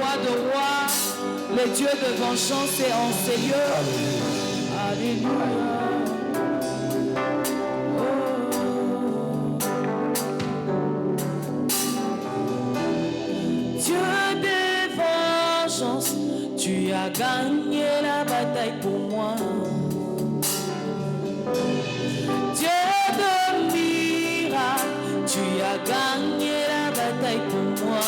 roi de rois, le Dieu de vengeance est en ces lieux. Alléluia. Dieu de vengeance, tu as gagné la bataille pour moi. Dieu de miracle, tu as gagné la bataille pour moi.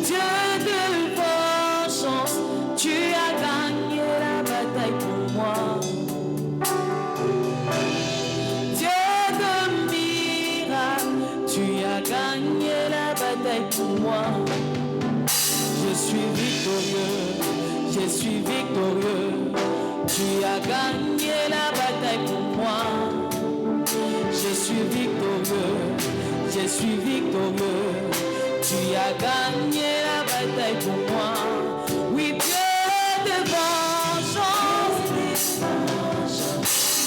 Dieu de vengeance, tu as gagné la bataille pour moi. Dieu de miracle, tu as gagné la bataille pour moi. Je suis victorieux, je suis victorieux. Tu as gagné la bataille pour moi. Je suis victorieux, je suis victorieux. Tu as gagné la bataille pour moi. Oui, Dieu de vengeance,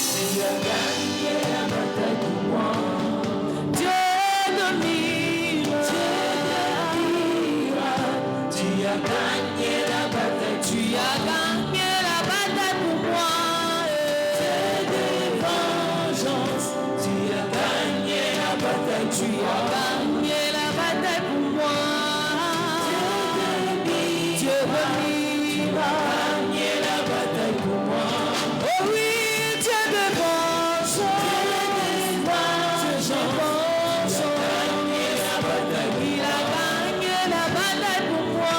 tu as gagné la bataille pour moi. Dieu de miracle, tu as gagné la bataille. Tu as gagné la bataille pour moi. Dieu de vengeance, tu as gagné la bataille. Tu as gagné la bataille pour moi. Dieu de miracle, gagné la bataille pour moi. Oh oui, Dieu de vengeance, il a gagné la bataille pour moi. Dieu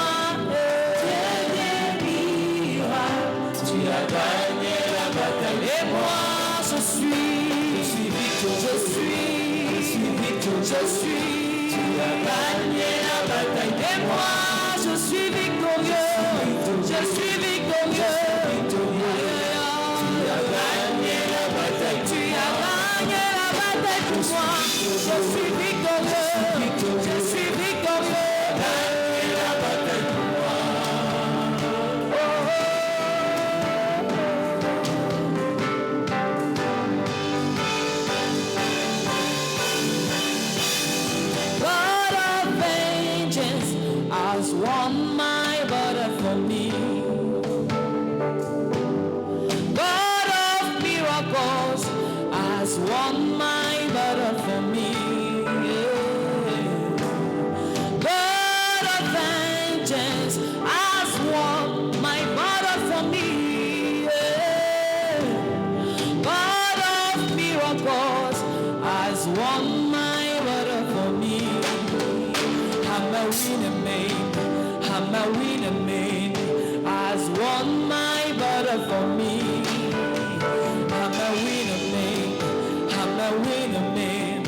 de miracle, tu as gagné la bataille. Et moi, je suis victorieux, tu as gagné la bataille. Et moi, je suis victorieux, je suis victorieux. Tu as gagné la bataille, tu as gagné la bataille pour moi. Je suis victorieux, je suis victorieux. Gagné la bataille pour moi. God of vengeance has won my battle for me. God of miracles has won my battle for me. God of vengeance has won my battle for me. God of miracles has won my battle for me. I'm a winner man, I'm a winner man, has won my battle for me. I'm a winner man, I'm a winner man,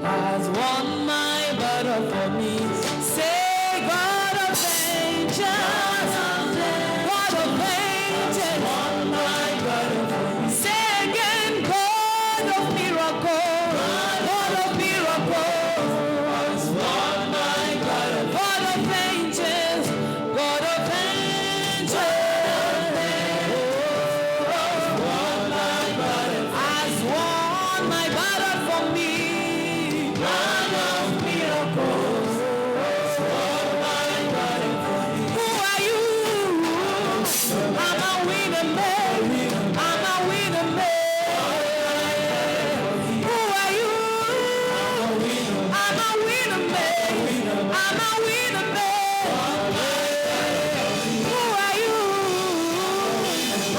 has won my battle for me. Say God of vengeance, God of vengeance, won my battle for me. Say again, God of miracles, God of miracles, has won my battle. God of vengeance, God of vengeance, has won my battle. Has won my battle for me. God of miracles, has won my battle for me. Who are you? I'm a winner man. I'm a winner man. Who are you? I'm a winner man. I'm a winner man. Who are you?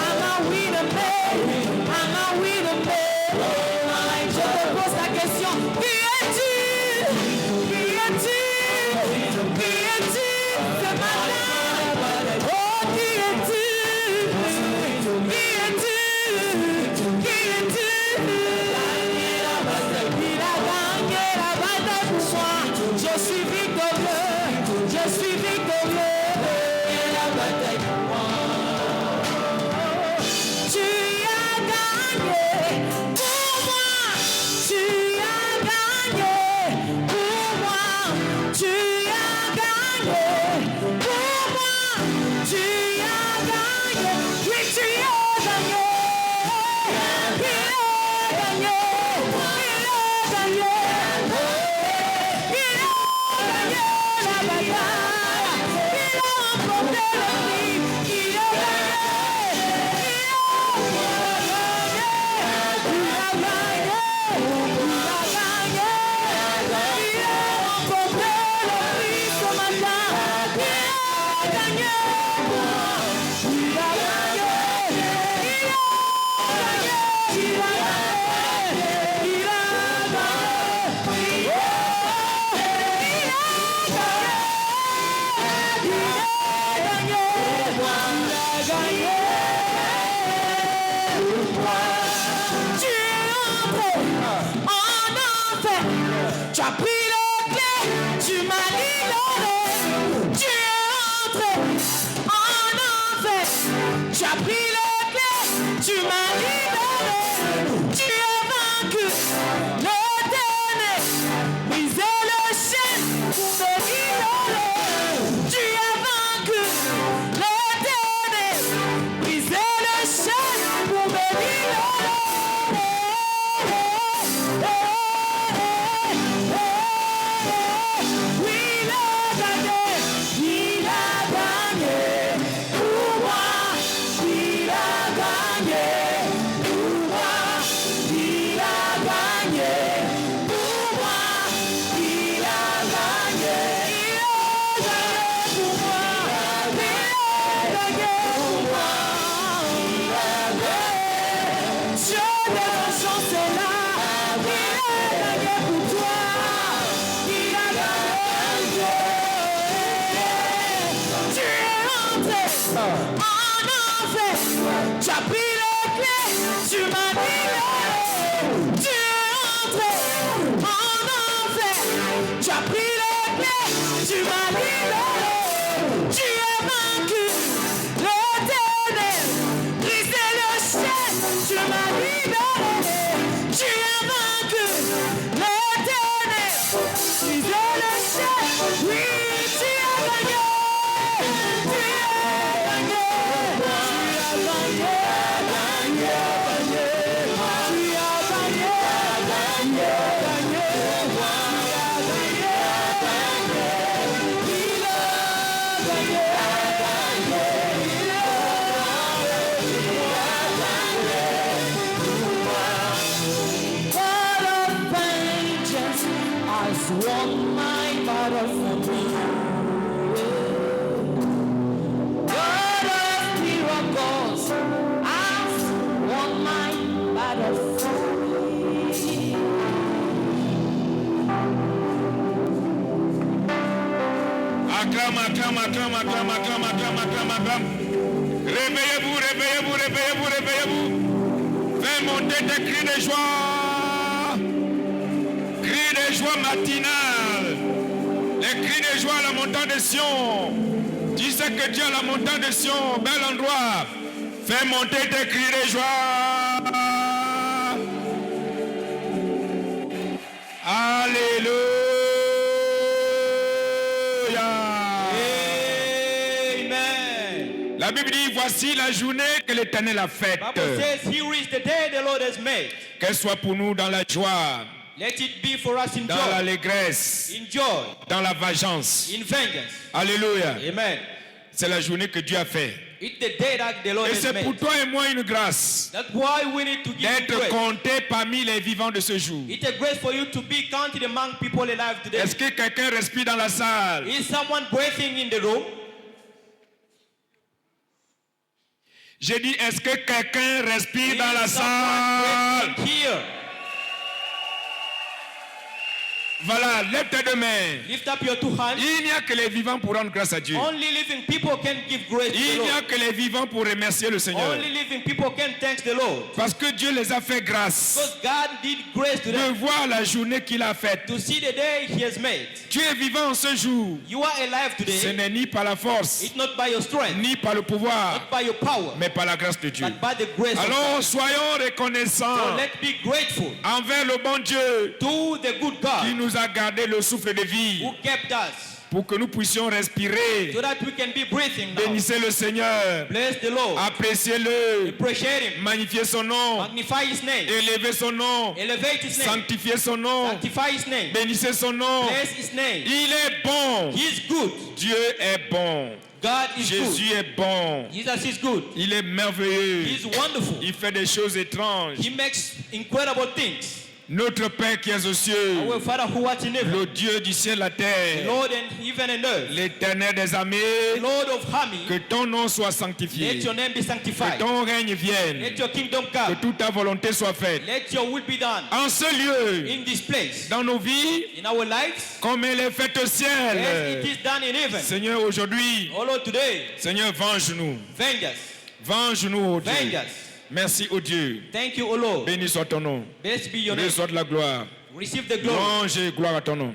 I'm a winner man. I'm a winner man. Je te pose la question. Qui es-tu? Qui es-tu? Qui es-tu ce matin? Oh, qui es-tu? Qui es-tu? Qui es-tu? Il a gagné la bataille pour moi. Je suis victorieux. Je suis victorieux. Et la bataille pour moi. Tu as gagné pour moi. Tu as gagné pour moi. Tu as gagné pour moi. Tu as gagné. Oui, tu as gagné. Il a gagné. Il a gagné. Il a gagné. Tu as pris les clés, tu m'as libéré. Tu es entré en enfer. Tu as pris les clés, tu m'as libéré. Tu as vaincu le ténèbre, brisé le chêne pour me libérer. Tu as vaincu le ténèbre, brisé le chêne pour me libérer. Tu as pris les clés, tu m'as libéré. Tu es entré en enfer. Tu as pris les clés, tu m'as libéré. Tu as vaincu le ténèbre, brisé le chêne, tu m'as libéré. Tu as vaincu le ténèbre, brisé le chêne. Oui, tu as gagné. Won my battle for me. God of miracles has won my battle for me. Acclame, acclame, acclame, acclame, acclame, acclame, acclame, acclame. Réveillez-vous, réveillez-vous, réveillez-vous, réveillez-vous. Fais monter des cris de joie. Joie matinale, les cris de joie à la montagne de Sion. Tu sais que Dieu à la montagne de Sion, bel endroit, fais monter tes cris de joie. Alléluia. Amen. La Bible dit, voici la journée que l'Éternel a faite. Qu'elle soit pour nous dans la joie. Let it be for us in dans joy, l'allégresse, in joy, dans la vengeance. in vengeance. Alléluia. Amen. C'est la journée que Dieu a fait. It's the day that the Lord Et has c'est made. pour toi et moi une grâce That's why we need to give d'être grace. compté parmi les vivants de ce jour. It's a grace for you to be counted among people alive today. Est-ce que quelqu'un respire dans la salle? Is someone breathing in the room? J'ai dit, est-ce que quelqu'un respire Is dans la someone salle? breathing here? Voilà, lève tes deux mains. Lift up your two hands. Il n'y a que les vivants pour rendre grâce à Dieu. Only living people can give grace to the Il n'y a Lord. que les vivants pour remercier le Seigneur. Only living people can thank the Lord. Parce que Dieu les a fait grâce Because God did grace to de them voir la journée qu'il a faite. to see the day He has made. Tu es vivant en ce jour. You are alive Ce today. n'est ni par la force, It's not by your strength, ni par le pouvoir, not by your power, mais par la grâce de Dieu. but by the grace of Alors God. soyons So reconnaissants let's be grateful envers le bon Dieu to the good qui God nous a gardé le souffle de vie who kept us pour que nous puissions respirer. so that we can be breathing now. Bénissez le Seigneur, Bless the Lord. appréciez-le, Appreciate Him. magnifiez son nom, Magnify His name. élevez son nom, Elevate His name. sanctifiez son nom, Sanctify His name. bénissez son nom. Bless His name. Il est bon, He is good. Dieu est bon, God is Jésus good. est bon, Jesus is good. il est He merveilleux, is wonderful. il fait des choses étranges. He makes incredible things. Notre Père qui es aux cieux, Our Father who art in heaven, le Dieu du ciel et la terre, Lord in heaven and earth, l'Éternel des armées, Lord of armies, que ton nom soit let sanctifié, your name be que sanctified. ton règne vienne, Let your kingdom que come. toute ta volonté soit faite. Let your will be done En ce lieu, in this place, dans nos vies, in our lives, comme elle est faite au as it ciel. is done in heaven. Seigneur, aujourd'hui, Oh Lord, today, Seigneur, venge-nous. venge us. Venge-nous, oh Dieu. Venge us. Merci, oh Dieu. Thank you, O Lord. Béni soit ton nom. Blessed be your name. Béni soit la gloire. Receive the glory. Louange et gloire à ton nom.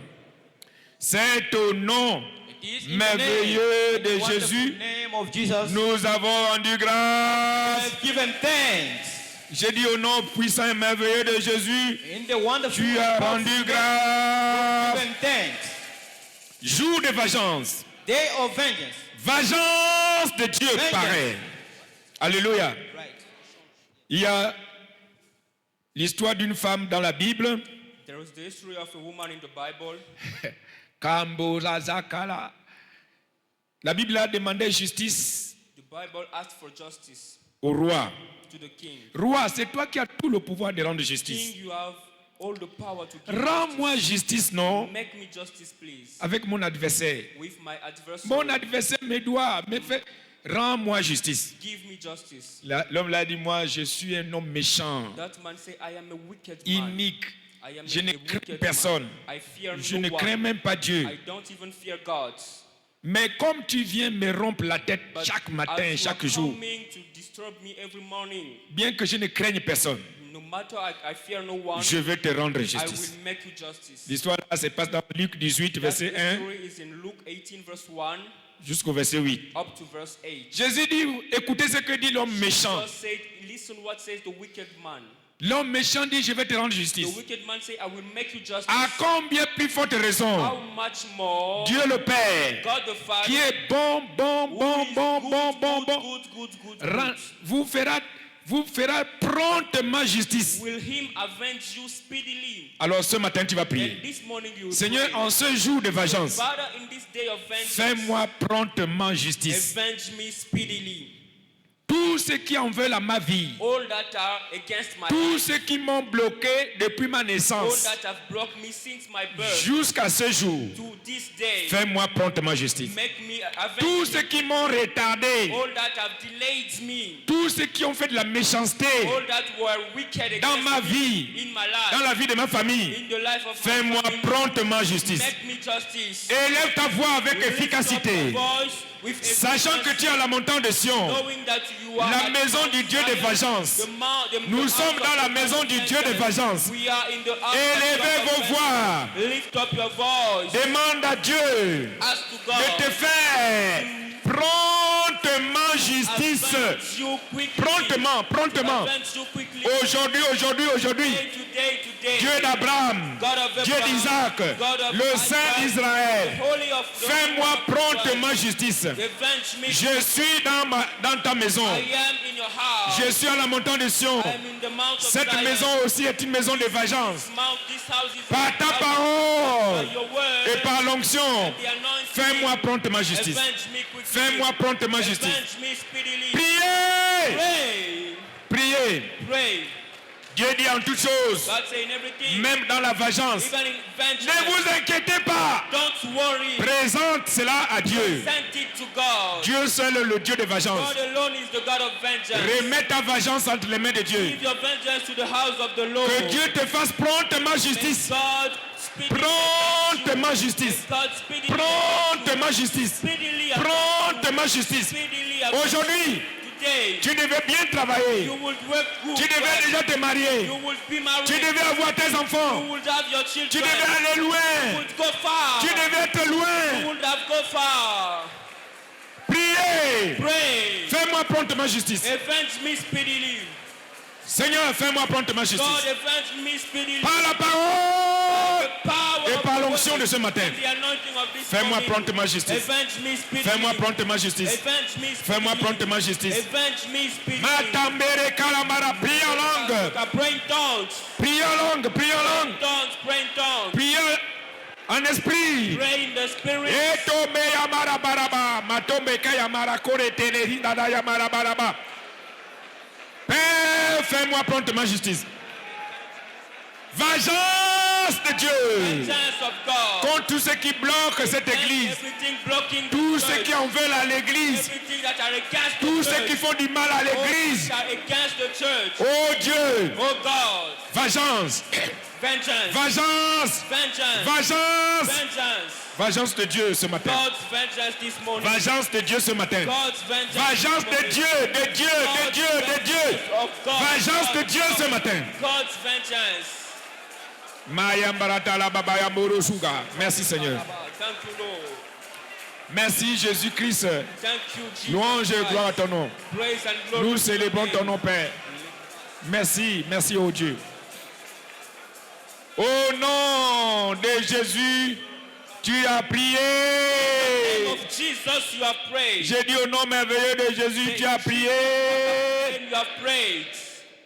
C'est au nom It is in the merveilleux name, de the wonderful Jésus, name of Jesus, nous avons rendu grâce. I've given thanks. J'ai dit au nom puissant et merveilleux de Jésus, In the wonderful tu as powerful rendu name, grâce. given thanks. Jour de vengeance. Day of vengeance. Vengeance de Dieu Vengeance. paraît. Alléluia. Right. Il y a l'histoire d'une femme dans la Bible. There is the history of a woman in the Bible. Kamboza Zakala. La Bible a demandé justice The Bible asked for justice au roi. to the king. Roi, c'est toi qui as tout le pouvoir de rendre King, justice. you have all the power to give Rends-moi justice, non, justice. Make me justice, please. avec mon adversaire. With my adversary, Mon adversaire me doit, me fait. Rends-moi justice. give me justice. L'homme l'a dit, moi, je suis un homme méchant, That man say, I am a wicked man. inique. I am Je a ne crains wicked personne. man. I fear Je no ne one. crains même pas Dieu. I don't even fear God. Mais comme tu viens me rompre la tête But chaque matin, as you chaque are jour, coming to disturb me every morning, bien que je ne craigne personne, no matter I fear no one, je vais te rendre I justice. will make you justice. L'histoire là se passe dans Luc 18, That verset 1 story is in Luke 18 verse 1 jusqu'au verset 8. up to verse 8. Jésus dit, écoutez ce que dit l'homme méchant. Jesus said, listen what says the wicked man. L'homme méchant dit, je vais te rendre The justice. wicked man say, I will make you justice. À combien plus forte raison, How much more Dieu le Père, God the Father, qui est bon, bon, who bon, is bon, good, bon, bon, good, bon, good, rend- vous fera promptement justice. will him avenge you speedily. Alors ce matin, tu vas prier. And this morning you will Seigneur, pray. en ce jour de vengeance, Father, in this day of vengeance, fais-moi promptement justice. avenge me speedily. Tous ceux qui en veulent à ma vie, All that are against my tous life, ceux qui m'ont bloqué depuis ma all naissance that have blocked me since my birth jusqu'à ce jour, to this day, fais-moi promptement justice. make me avenge Tous me. ceux qui m'ont retardé, All that have delayed me, tous ceux qui ont fait de la méchanceté all that were wicked dans against ma me vie, in my dans life, la vie de ma famille, in the life of my fais-moi family, promptement justice. make me justice. Élève ta voix avec Lift up efficacité, your voice with sachant que tu es à la montagne de Sion, knowing that you are la at maison Mount du Dieu de Zion, vengeance. the Nous house sommes of dans la the maison du Dieu de vengeance. vengeance. We are in the house Élevez of vos the voix, Lift up your voice. demande à Dieu Ask to God. de te faire promptement justice. Avenge you quickly. Promptement. Avenge you quickly. Aujourd'hui. Today. Dieu d'Abraham, God of Dieu Abraham, d'Isaac, God of le Isaac, Saint d'Israël, Holy of the fais-moi Holy of promptement Christ. justice. Avenge me. Je suis dans ta maison. I am in your house. Je suis à la montagne de Sion. I am in the mount of Cette Zion. maison aussi est une maison de vengeance. This house is Par ta by parole your word, et par l'onction, the anointing. fais-moi promptement justice. Avenge me quickly. Fais-moi promptement justice. Avenge me speedily. Priez, Pray. priez. Dieu dit en toutes choses, God say in everything, même dans la vengeance, even in vengeance, ne vous inquiétez pas. don't worry. Présente cela à Dieu. Send it to God. Dieu seul est le Dieu de vengeance. God alone is the God of vengeance. Remets ta vengeance entre les mains de Dieu. Give your vengeance to the house of the Lord. Que Dieu te fasse promptement justice. God speedily Promptement justice. God speedily Promptement justice. speedily Promptement justice. speedily Aujourd'hui, today. tu devais bien travailler. You will work good. Tu devais déjà te marier. You will be married. Tu devais avoir tes enfants. You will have your children. Tu devais aller You loin. will go far. Tu devais être You loin. will have go far. Priez. Pray. Fais-moi promptement justice. Avenge me speedily. Seigneur, fais-moi promptement God, justice. avenge me speedily. Par la parole Power et of par the l'onction word de ce matin. and the anointing of this Fais-moi morning. promptement justice. Avenge me speedily. Fais-moi promptement justice. Avenge me speedily. Fais-moi promptement justice. Avenge me speedily. Matambere kalamara, prie en langue. Pray in tongues. Prie en langue, prie en langue. Tongues, pray in tongues. Prie en esprit. Pray in the spirit. Etombe yamara baraba, matombe kayamara kore teleri dada yamara baraba. Père, fais-moi promptement justice. Vengeance de Dieu Vengeance of God. contre tous ceux qui bloquent cette église, Everything blocking tous the ceux church. qui en veulent à l'église, Everything that are against tous the ceux qui church. font du mal à All l'église. that are against the church. Oh Dieu, Oh God. vengeance, Vengeance. vengeance, Vengeance. vengeance, Vengeance. vengeance de Dieu ce matin. God's vengeance this morning. Vengeance de Dieu ce matin. God's vengeance. Vengeance this de morning. Dieu, de Dieu, de Dieu, de Dieu. Of God. Vengeance de Dieu ce matin. God's vengeance. Maya Mbarata la Baba ya Moro Suga. Merci Seigneur. Thank you, Lord. Merci Jésus-Christ. Thank you, Jesus. Louange et Christ. gloire à ton nom. Praise and glory Nous to célébrons your ton name. nom, Père. Merci, merci oh Dieu. Au nom de Jésus, tu as In the name prié. of Jesus, you have prayed. J'ai dit au nom merveilleux de Jésus, tu as prié. You have prayed.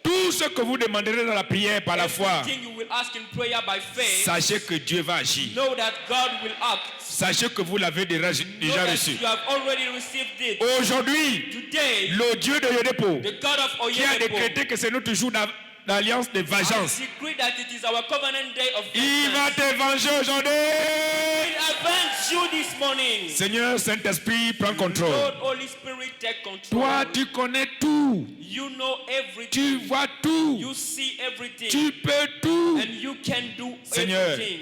Tout ce que vous demanderez dans la prière par la foi, Everything you will ask in prayer by faith, sachez que Dieu va agir. know that God will act. Sachez que vous l'avez déjà Know that reçu. you have already received it. Aujourd'hui, Today, le Dieu de Yodepo, the God of qui a Oyedepo décrété que c'est notre jour d'alliance de vengeance, decree that it is our covenant day of il va vengeance. te venger aujourd'hui. He avenge you this morning. Seigneur Saint-Esprit, prends contrôle. Lord, Holy Spirit, take control. Toi, tu connais tout. You know everything. Tu vois tout. You see everything. Tu peux tout. And you can do Seigneur, everything.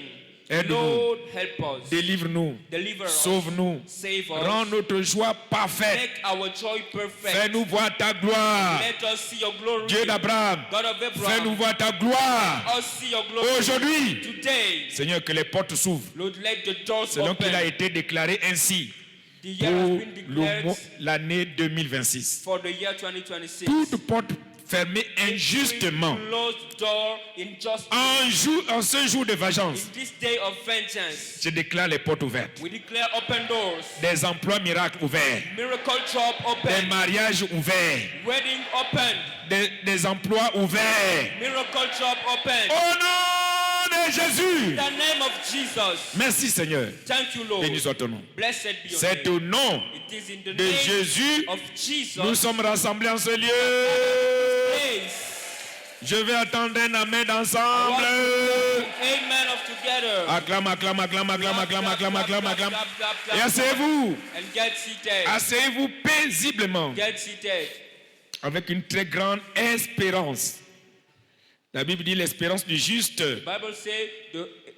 aide-nous. Lord, help us. Délivre-nous. Deliver us. Sauve-nous. Save us. Rends notre joie parfaite. Make our joy perfect. Fais-nous voir ta gloire. Let us see your glory. Dieu d'Abraham, God of Abraham. fais-nous voir ta gloire. Let us see your glory. Aujourd'hui, Today, Seigneur, que les portes s'ouvrent. Lord, let the doors Selon qu'il a open. été déclaré ainsi The year has pour been declared l'année 2026. for the year 2026. Toute porte fermée injustement Every closed door injustice. en ce jour de vengeance, In this day of vengeance, je déclare les portes ouvertes. we declare open doors. Des emplois miracles ouverts. Miracle job Des open. mariages ouverts. Wedding open. Des emplois ouverts. Miracle job open. Au nom de Jésus. In the name of Jesus. Merci Seigneur. Thank you, Lord. Béni soit ton nom. Blessed be your C'est name. au nom It is in the de name Jésus of Jesus. nous sommes rassemblés en ce lieu. Praise. Je vais attendre un amen ensemble. Amen of together. Acclame, acclame, acclame, acclame, acclame, acclame, acclame, acclame. Clap, clap, clap, Et clap. asseyez-vous. And get seated. Asseyez-vous paisiblement Get seated. avec une très grande espérance. La Bible dit l'espérance du juste The Bible says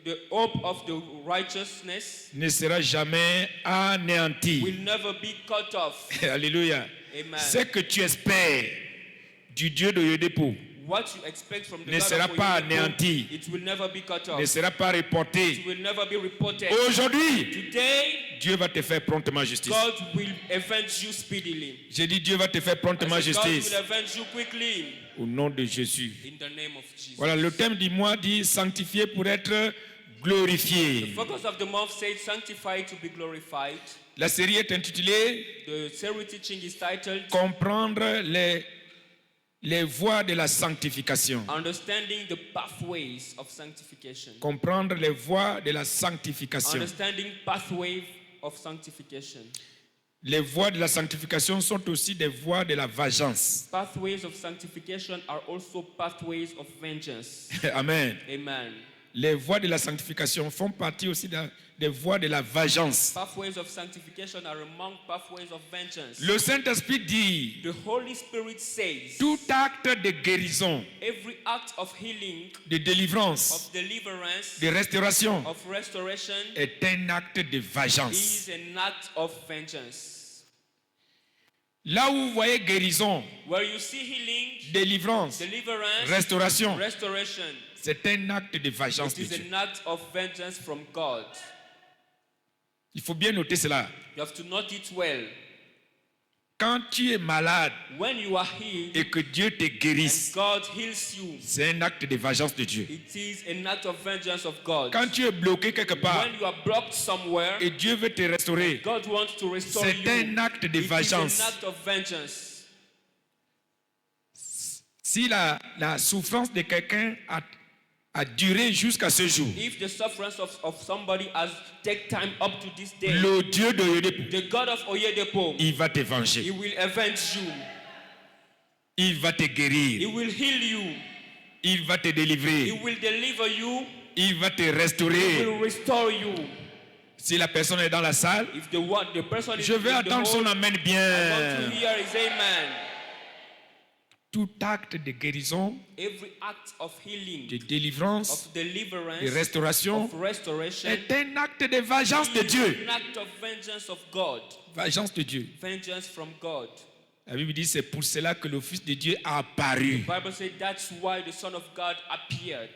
the hope of the righteousness ne sera jamais anéantie. will never be cut off. Alléluia. Amen. Ce que tu espères du Dieu de Yodepo What you expect from the ne God sera of pas Oyedepo, anéanti. it will never be cut ne off. sera pas reporté. It will never be reported. Aujourd'hui, Today, Dieu va te faire promptement justice. God will avenge you speedily. J'ai dit Dieu va te faire promptement I said, God justice. will avenge you quickly. Au nom de Jésus. In the name of Jesus. Voilà, le thème du mois dit sanctifié pour être glorifié. Focus of the month says sanctified to be glorified. La série est intitulée The series teaching is titled Comprendre les voies de la sanctification. Understanding the pathways of sanctification. Comprendre les voies de la sanctification. Understanding pathway of sanctification. Les voies de la sanctification sont aussi des voies de la vengeance. Pathways of sanctification are also pathways of vengeance. Amen. Amen. Les voies de la sanctification font partie aussi des voies de la vengeance. Pathways of sanctification are among pathways of vengeance. Le Saint-Esprit dit, The Holy Spirit says tout acte de guérison, every act of healing, de délivrance, of deliverance, de restauration of restoration est un acte de vengeance. is an act of vengeance. Là où vous voyez guérison, Where you see healing, délivrance, deliverance, restauration, restoration, c'est un acte de vengeance it de is Dieu. an act of vengeance from God. Il faut bien noter cela. You have to note it well. Quand tu es malade When you are healed et que Dieu te and guérisse, God heals you, c'est un acte de vengeance de Dieu. it is an act of vengeance of God. Quand tu es bloqué quelque part When you are blocked somewhere, et Dieu veut te restaurer, God wants to restore c'est you. un acte de It is vengeance. an act of vengeance. Si la souffrance de quelqu'un a duré jusqu'à ce jour, If the sufferance of somebody has take time up to this day, le Dieu de Yodepo, the God of Oyedepo, il va te He venger. will avenge you. Il va te He guérir. will heal you. Il va te He délivrer. will deliver you. Il va te He restaurer. will restore you. Si la personne est dans la salle, If the person is je vais in the attendre son hall, amen I want bien. to hear his amen. Tout acte de guérison, Every act of healing, de délivrance, of deliverance, de restauration of restoration, est un acte de vengeance de is Dieu. an act of vengeance of God. Vengeance de Dieu. Vengeance from God. La Bible dit c'est pour cela que le Fils de Dieu a apparu. The Bible says that's why the Son of God appeared.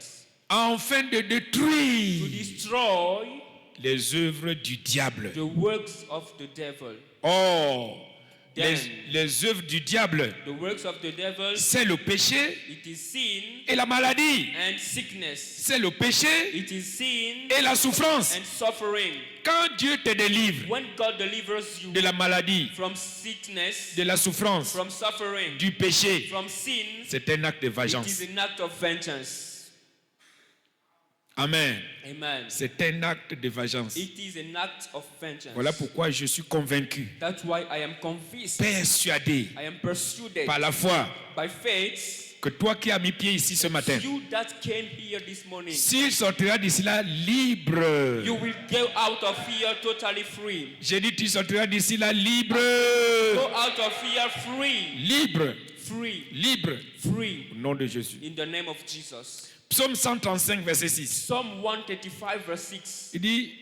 Afin de To détruire destroy les œuvres du diable. the works of the devil. Or, Then, les œuvres du diable, the works of the devil, c'est le péché it is sin et la maladie. and sickness. C'est le péché It is sin et la souffrance. and suffering. Quand Dieu te délivre When God delivers you de la maladie, from sickness, de la souffrance, from suffering, du péché, from sin, c'est un acte de it vengeance. is an act of vengeance. Amen. Amen. C'est un acte de vengeance. It is an act of vengeance. Voilà pourquoi je suis convaincu, That's why I am convinced, persuadé I am persuaded par la foi by faith, que toi qui as mis pied ici ce matin, you that came here this morning, s'il sortira d'ici là libre, you will go out of here totally free. j'ai dit tu sortiras d'ici là libre, Go out of here free, libre, free, libre, free, au nom de Jésus. in the name of Jesus. Psaume 135, verset 6. Psalm 135 verse 6. Il dit,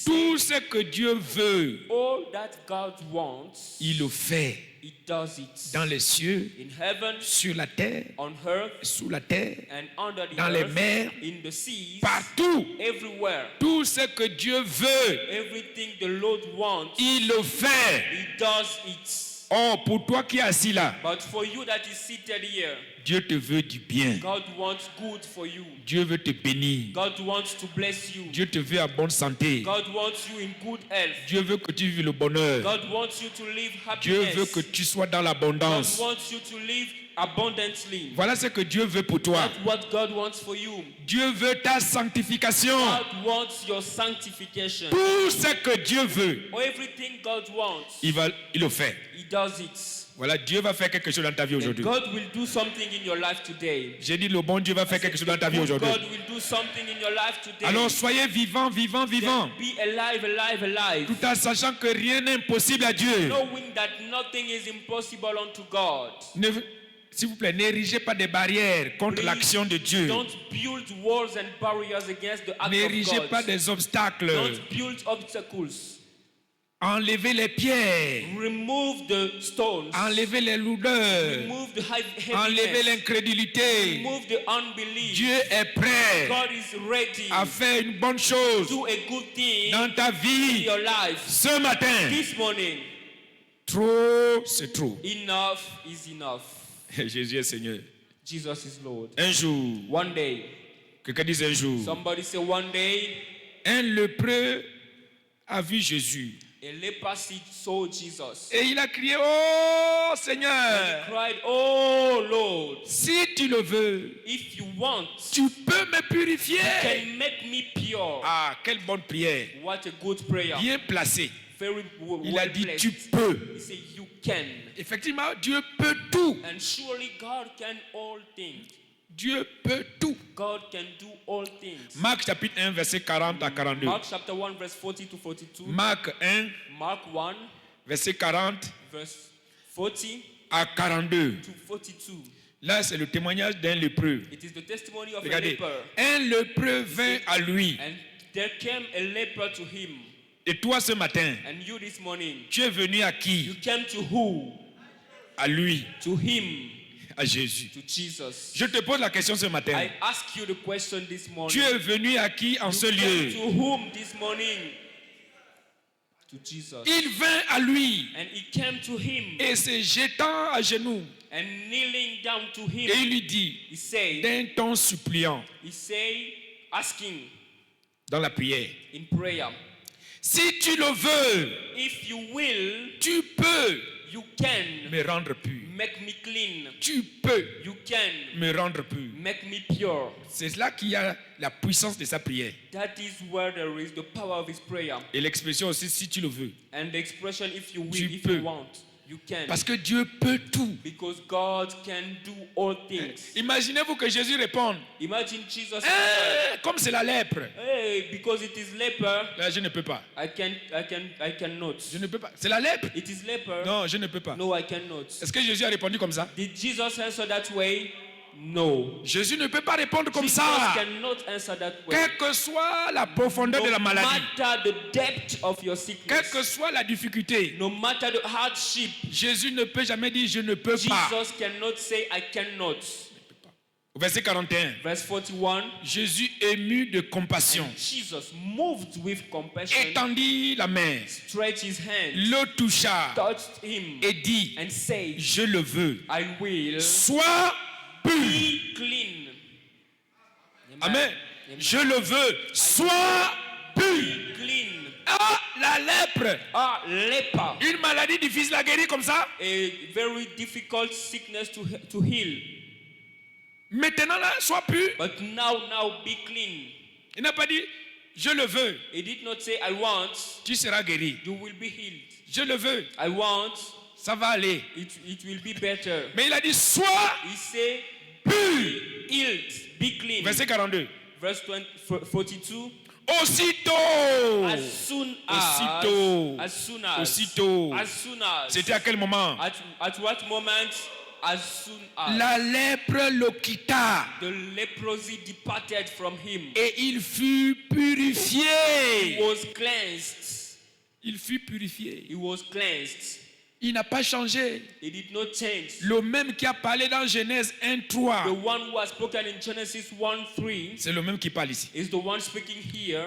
tout ce que Dieu veut, All that God wants, il le fait He does it. dans les cieux, In heaven, sur la terre, on earth, sous la terre, and under the dans les earth, mers, in the seas, partout. everywhere. Tout ce que Dieu veut, Everything the Lord wants, il le fait. He does it. Oh, pour toi qui es assis là, But for you that is seated here, Dieu te veut du bien. God wants good for you. Dieu veut te bénir. God wants to bless you. Dieu te veut en bonne santé. God wants you in good health. Dieu veut que tu vives le bonheur. God wants you to live Dieu happiness. veut que tu sois dans God l'abondance. wants you to live abundantly. Voilà ce que Dieu veut pour toi. That's what God wants for you. Dieu veut ta sanctification. God wants your sanctification. Tout ce que Dieu veut, Everything God wants, il le fait. He does it. Voilà, Dieu va faire quelque chose dans ta vie And aujourd'hui. God will do something in your life today. J'ai dit, le bon Dieu va faire quelque chose dans ta vie aujourd'hui. God will do something in your life today. Alors soyez vivants, vivants, vivants. Be alive, alive, alive. Tout en sachant que rien n'est impossible à Dieu. Knowing that nothing is impossible unto God. S'il vous plaît, n'érigez pas des barrières contre Please l'action de Dieu. Don't build walls and barriers against the act of N'érigez God. pas des obstacles. Don't build obstacles. Enlevez les pierres. Remove the stones. Enlevez les lourdeurs. Remove the Enlevez heaviness. l'incrédulité. Remove the unbelief. Dieu est prêt God is ready à faire une bonne chose to do a good thing dans ta in vie your life. ce matin. This morning, Trop, c'est trop. enough is enough. Jésus est Seigneur. Jesus is Lord. Un jour, One day, quelqu'un dit un jour, somebody say one day, un lépreux a vu Jésus. a leper saw Jesus. Et il a crié, oh He Seigneur, cried, "Oh Lord, si tu le veux, if you want, tu peux me purifier. can make me pure." Ah, quelle bonne prière. What a good prayer. Bien placée. Very Il a well dit, placed. tu peux. He said, "You can." Effectivement, Dieu peut tout. And surely God can all things. Dieu peut tout. God can do all things. Marc chapitre 1, verset 40 à 42. Mark chapter 1 verse 40 to 42. Marc 1, Mark 1 verset 40 verse 40 à 42. to 42. Là, c'est le témoignage d'un lépreux. It is the testimony of a Regardez, leper. un lépreux vint à lui. And there came a leper to him. Et toi, ce matin, And you this morning, tu es venu à you qui? came to who? À lui, To him, à Jésus. to Jesus. Je te pose la question ce matin. I ask you the question this morning. Tu es venu à qui en ce You came lieu? to whom this morning? To Jesus. Il vint à lui And he came to him et se jetant à genoux. and kneeling down to Et il him. lui dit, He said, d'un ton suppliant, asking dans la prière, in prayer, si tu le veux, if you will, tu peux you can me rendre pur. make me clean. Tu peux You can me rendre pur. make me pure. C'est là qu'il y a la puissance de sa prière. That is where there is the power of his prayer. Et l'expression aussi, si tu le veux. And the expression, if you will, Tu if peux. you want, You can. Parce que Dieu peut tout. Because God can do all things. Imaginez-vous que Jésus réponde. Imagine Jesus. Comme c'est la lèpre. Hey, because it is leper, Là, je ne peux pas. I cannot. Je ne peux pas. C'est la lèpre. It is leper. Non, je ne peux pas. No, I cannot. Est-ce que Jésus a répondu comme ça? Did Jesus answer that way? No. Jésus ne peut pas répondre comme Jesus ça. cannot answer that way. Quelle que soit la profondeur No de la maladie, matter the depth of your quelle sickness, que soit la difficulté, no matter the hardship, Jésus ne peut jamais dire je ne peux pas. Jesus cannot say I cannot. Verset 41. Verse 41. Jésus ému de compassion Jesus moved with compassion, étendit la main, stretched his hand, le toucha touched him, et dit and said, je le veux. I will Sois pur. be clean. Amen. Je le veux. Sois pur. Be clean. Ah, la lèpre. Ah, leper. Une maladie difficile à guérir comme ça. A very difficult sickness to heal. Maintenant là, sois pur. But now be clean. Il n'a pas dit je le veux. He did not say, I want, Tu seras guéri. you will be healed. Je le veux. I want, Ça va aller. it will be better. Mais il a dit sois He said, pur. healed, be clean. Verset 42. Verse 42. Aussitôt. As soon as, Aussitôt. as soon as, Aussitôt. as soon as. C'était à quel moment? At what moment? As soon as. La lèpre le quitta The leprosy departed from him. et il fut He purifié. was cleansed. Il fut purifié. He was cleansed. Il n'a pas changé. He did not change. Le même qui a parlé dans Genèse 1, The 3. one who was spoken in Genesis 1:3 C'est le même qui parle ici. is the one speaking here.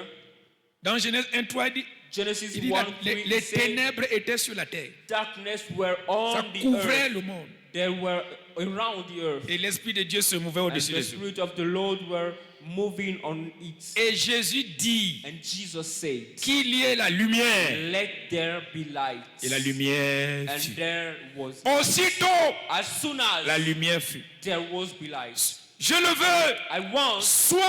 Dans Genèse 1, 3, Genesis il dit 1:3 les says, ténèbres étaient sur la terre. darkness were on Ça the couvrait earth. le monde. They were around the earth. Et l'Esprit de Dieu se mouvait And au-dessus the des eaux. Spirit of the Lord were moving on it. Et Jésus dit And Jesus said, qu'il y ait la lumière. let there be light. Et la lumière And fut. there was, Aussitôt, as soon as la lumière fut. there was be light. Je le veux. I want Sois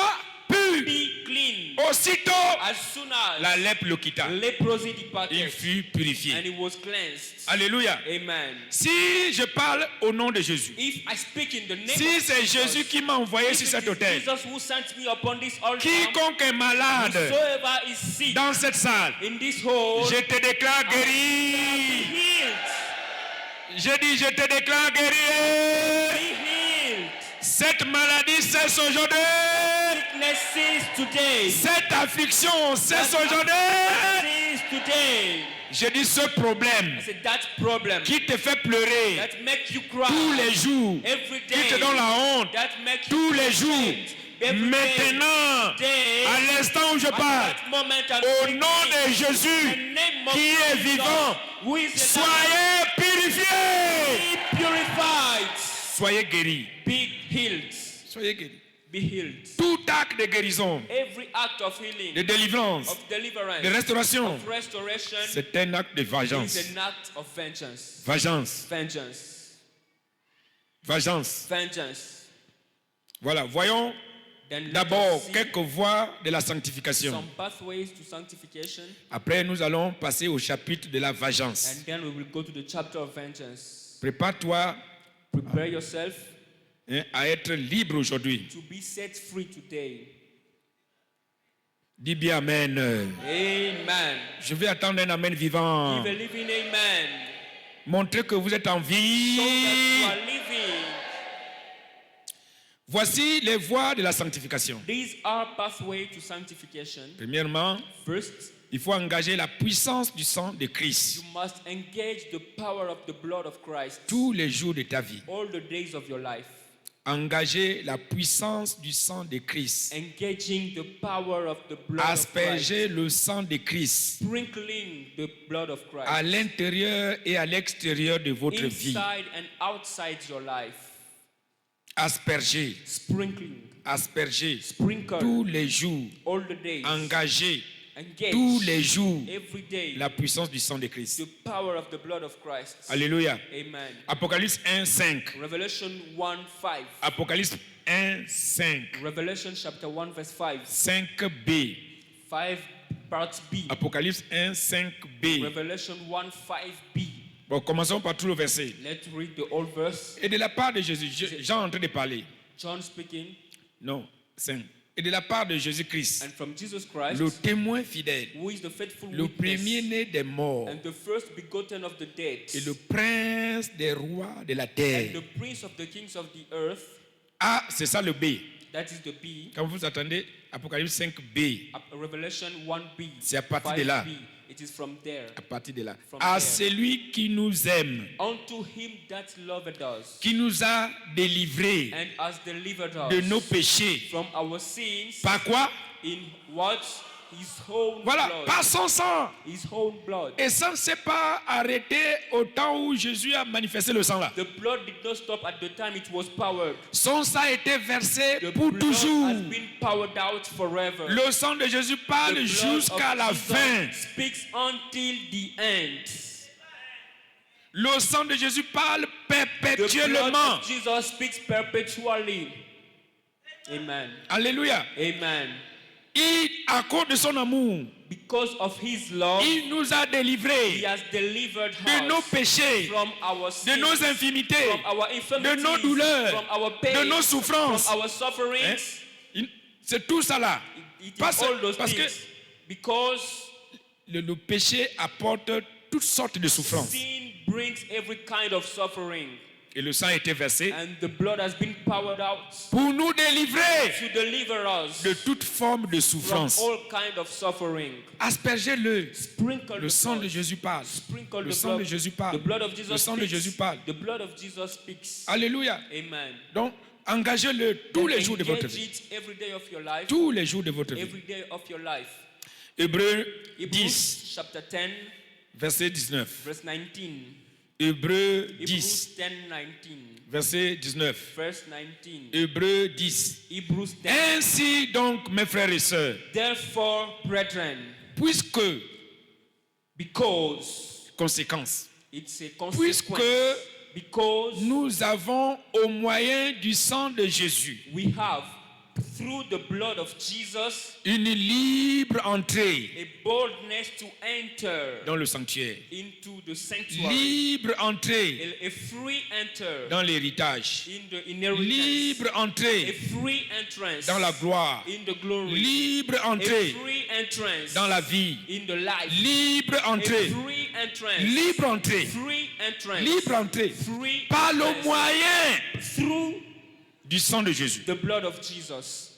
pur. be clean. Aussitôt, As soon as la lèpre le quitta. leprosy Il departed fut and purifié. he was cleansed. Alléluia. Amen. Si je parle au nom de Jésus, If I speak in the name si of c'est Jesus, Jésus qui m'a envoyé if sur it cet is autel, Jesus who sent me upon this altar, quiconque est malade whosoever is sick dans cette salle, in this hall, je te déclare be guéri. healed. Je dis, je te déclare Be guéri. healed. Cette maladie cesse aujourd'hui. Sickness cease today. Cette affliction cesse That aujourd'hui. cease today. Je dis ce problème I said that problem qui te fait pleurer that make you cry tous les jours, every qui te day, donne la honte that make tous you les jours, ashamed every maintenant, day, à l'instant où je at parle, that moment I'm au speaking, nom de in Jésus, the name of qui est Jesus, vivant, who is alive, soyez purifiés. be purified, Soyez guéris. be healed, Soyez guéris. be healed. Tout acte de guérison, Every act of healing, de délivrance, of deliverance, de restauration, of restoration c'est un acte de vengeance. is an act of vengeance. Vengeance. Vengeance. Vengeance. Vengeance. Voilà, voyons Then let d'abord us see quelques voies de la sanctification. some pathways to sanctification, Après, nous allons passer au chapitre de la vengeance. and then we will go to the chapter of vengeance. Prépare-toi Prepare yourself à être libre aujourd'hui. to be set free today. Dis bien Amen. Amen. Je vais attendre un Amen vivant. Give a living amen. Montrez que vous êtes en So that vie. you are living. Voici les voies de la sanctification. These are pathways to sanctification. Premièrement, First, il faut engager la puissance du sang de Christ you must engage the power of the blood of Christ tous les jours de ta vie. all the days of your life. Engager la puissance du sang de Christ. Engaging the power of the blood of Christ. Asperger le sang de Christ Sprinkling the blood of Christ. à l'intérieur et à l'extérieur de votre vie. Inside and outside your life. Asperger, Sprinkling. asperger Sprinkle. tous les jours. All the days. Engager Engage. tous les jours Every day. la puissance du sang de Christ. The power of the blood of Christ. Alléluia. Amen. Apocalypse 1, 5. Revelation 1:5. Apocalypse 1, 5. Revelation chapter 1 verse 5. 5b. 5 part B. Apocalypse 1, 5b. Revelation 1:5b. Bon, commençons par tout le verset. Let's read the whole verse. Et de la part de Jésus, Jean est en train de parler. John speaking, Non, 5. Et de la part de Jésus-Christ, and from Jesus Christ, le témoin fidèle, who is the faithful le witness, premier-né des morts and the first begotten of the dead, et le prince des rois de la terre. and the prince of the kings of the earth. Ah, c'est ça le B. That is the B. Quand vous attendez Apocalypse 5b, Revelation 1b. C'est à partir de là. 5b. It is from there. à partir de là, From à there. celui qui nous aime, Unto him that loved us, qui nous a délivrés and has delivered de us nos péchés. from our sins. Par quoi? In what? His own Voilà, blood. par son sang. His own blood. Et ça ne s'est pas arrêté au temps où Jésus a manifesté le sang là. The blood did not stop at the time it was powered. Son sang a été versé The pour blood toujours. has been powered out forever. Le sang de Jésus parle The blood jusqu'à of la Jesus fin. speaks until the end. Le sang de Jésus parle The blood perpétuellement. of Jesus speaks perpetually. Amen. Alléluia. Amen. À cause de son amour, Because of his love, il nous a he délivrés has delivered de nos us péchés, from our de sins, nos infimités, from our de infirmities, nos douleurs, from our pain, de nos souffrances. from our sufferings. C'est tout ça là. It is Parce, all those parce que things. Because le péché apporte toutes sortes de souffrances. sin brings every kind of suffering. Et le sang a été versé And the blood has been poured out pour nous délivrer to deliver us de toute forme de from souffrance. all kind of suffering. Aspergez-le. Sprinkle Le the sang de blood. Jésus parle. Sprinkle Le the sang blood. de Jésus parle. The blood of Jesus Le sang de speaks. Jésus parle. The blood of Jesus speaks. Alléluia. Amen. Donc, engagez-le tous les And jours de votre engage vie. it every day of your life. Tous les jours de votre vie. Every day of your life. Hébreux Hebrews 10, chapter 10, verset 19. verse 19. Hébreux Hebrews 10, 10, 19. verset 19. Verse 19. Hébreux 10. Hebrews 10. Ainsi donc, mes frères et sœurs, Therefore, brethren, puisque, because conséquence, it's a puisque consequence, because nous avons au moyen du sang de Jésus we have, through the blood of Jesus, une libre entrée a boldness to enter dans le sanctuaire, into the sanctuary, libre entrée a free enter dans l'héritage, in the inheritance, libre a entrée free entrance dans la gloire, in the glory, libre a entrée free entrance dans la vie, in the life, libre a entrée, free entrance, libre entrée, free entrance, libre entrée, free par le entrance moyen through du sang de Jésus. the blood of Jesus.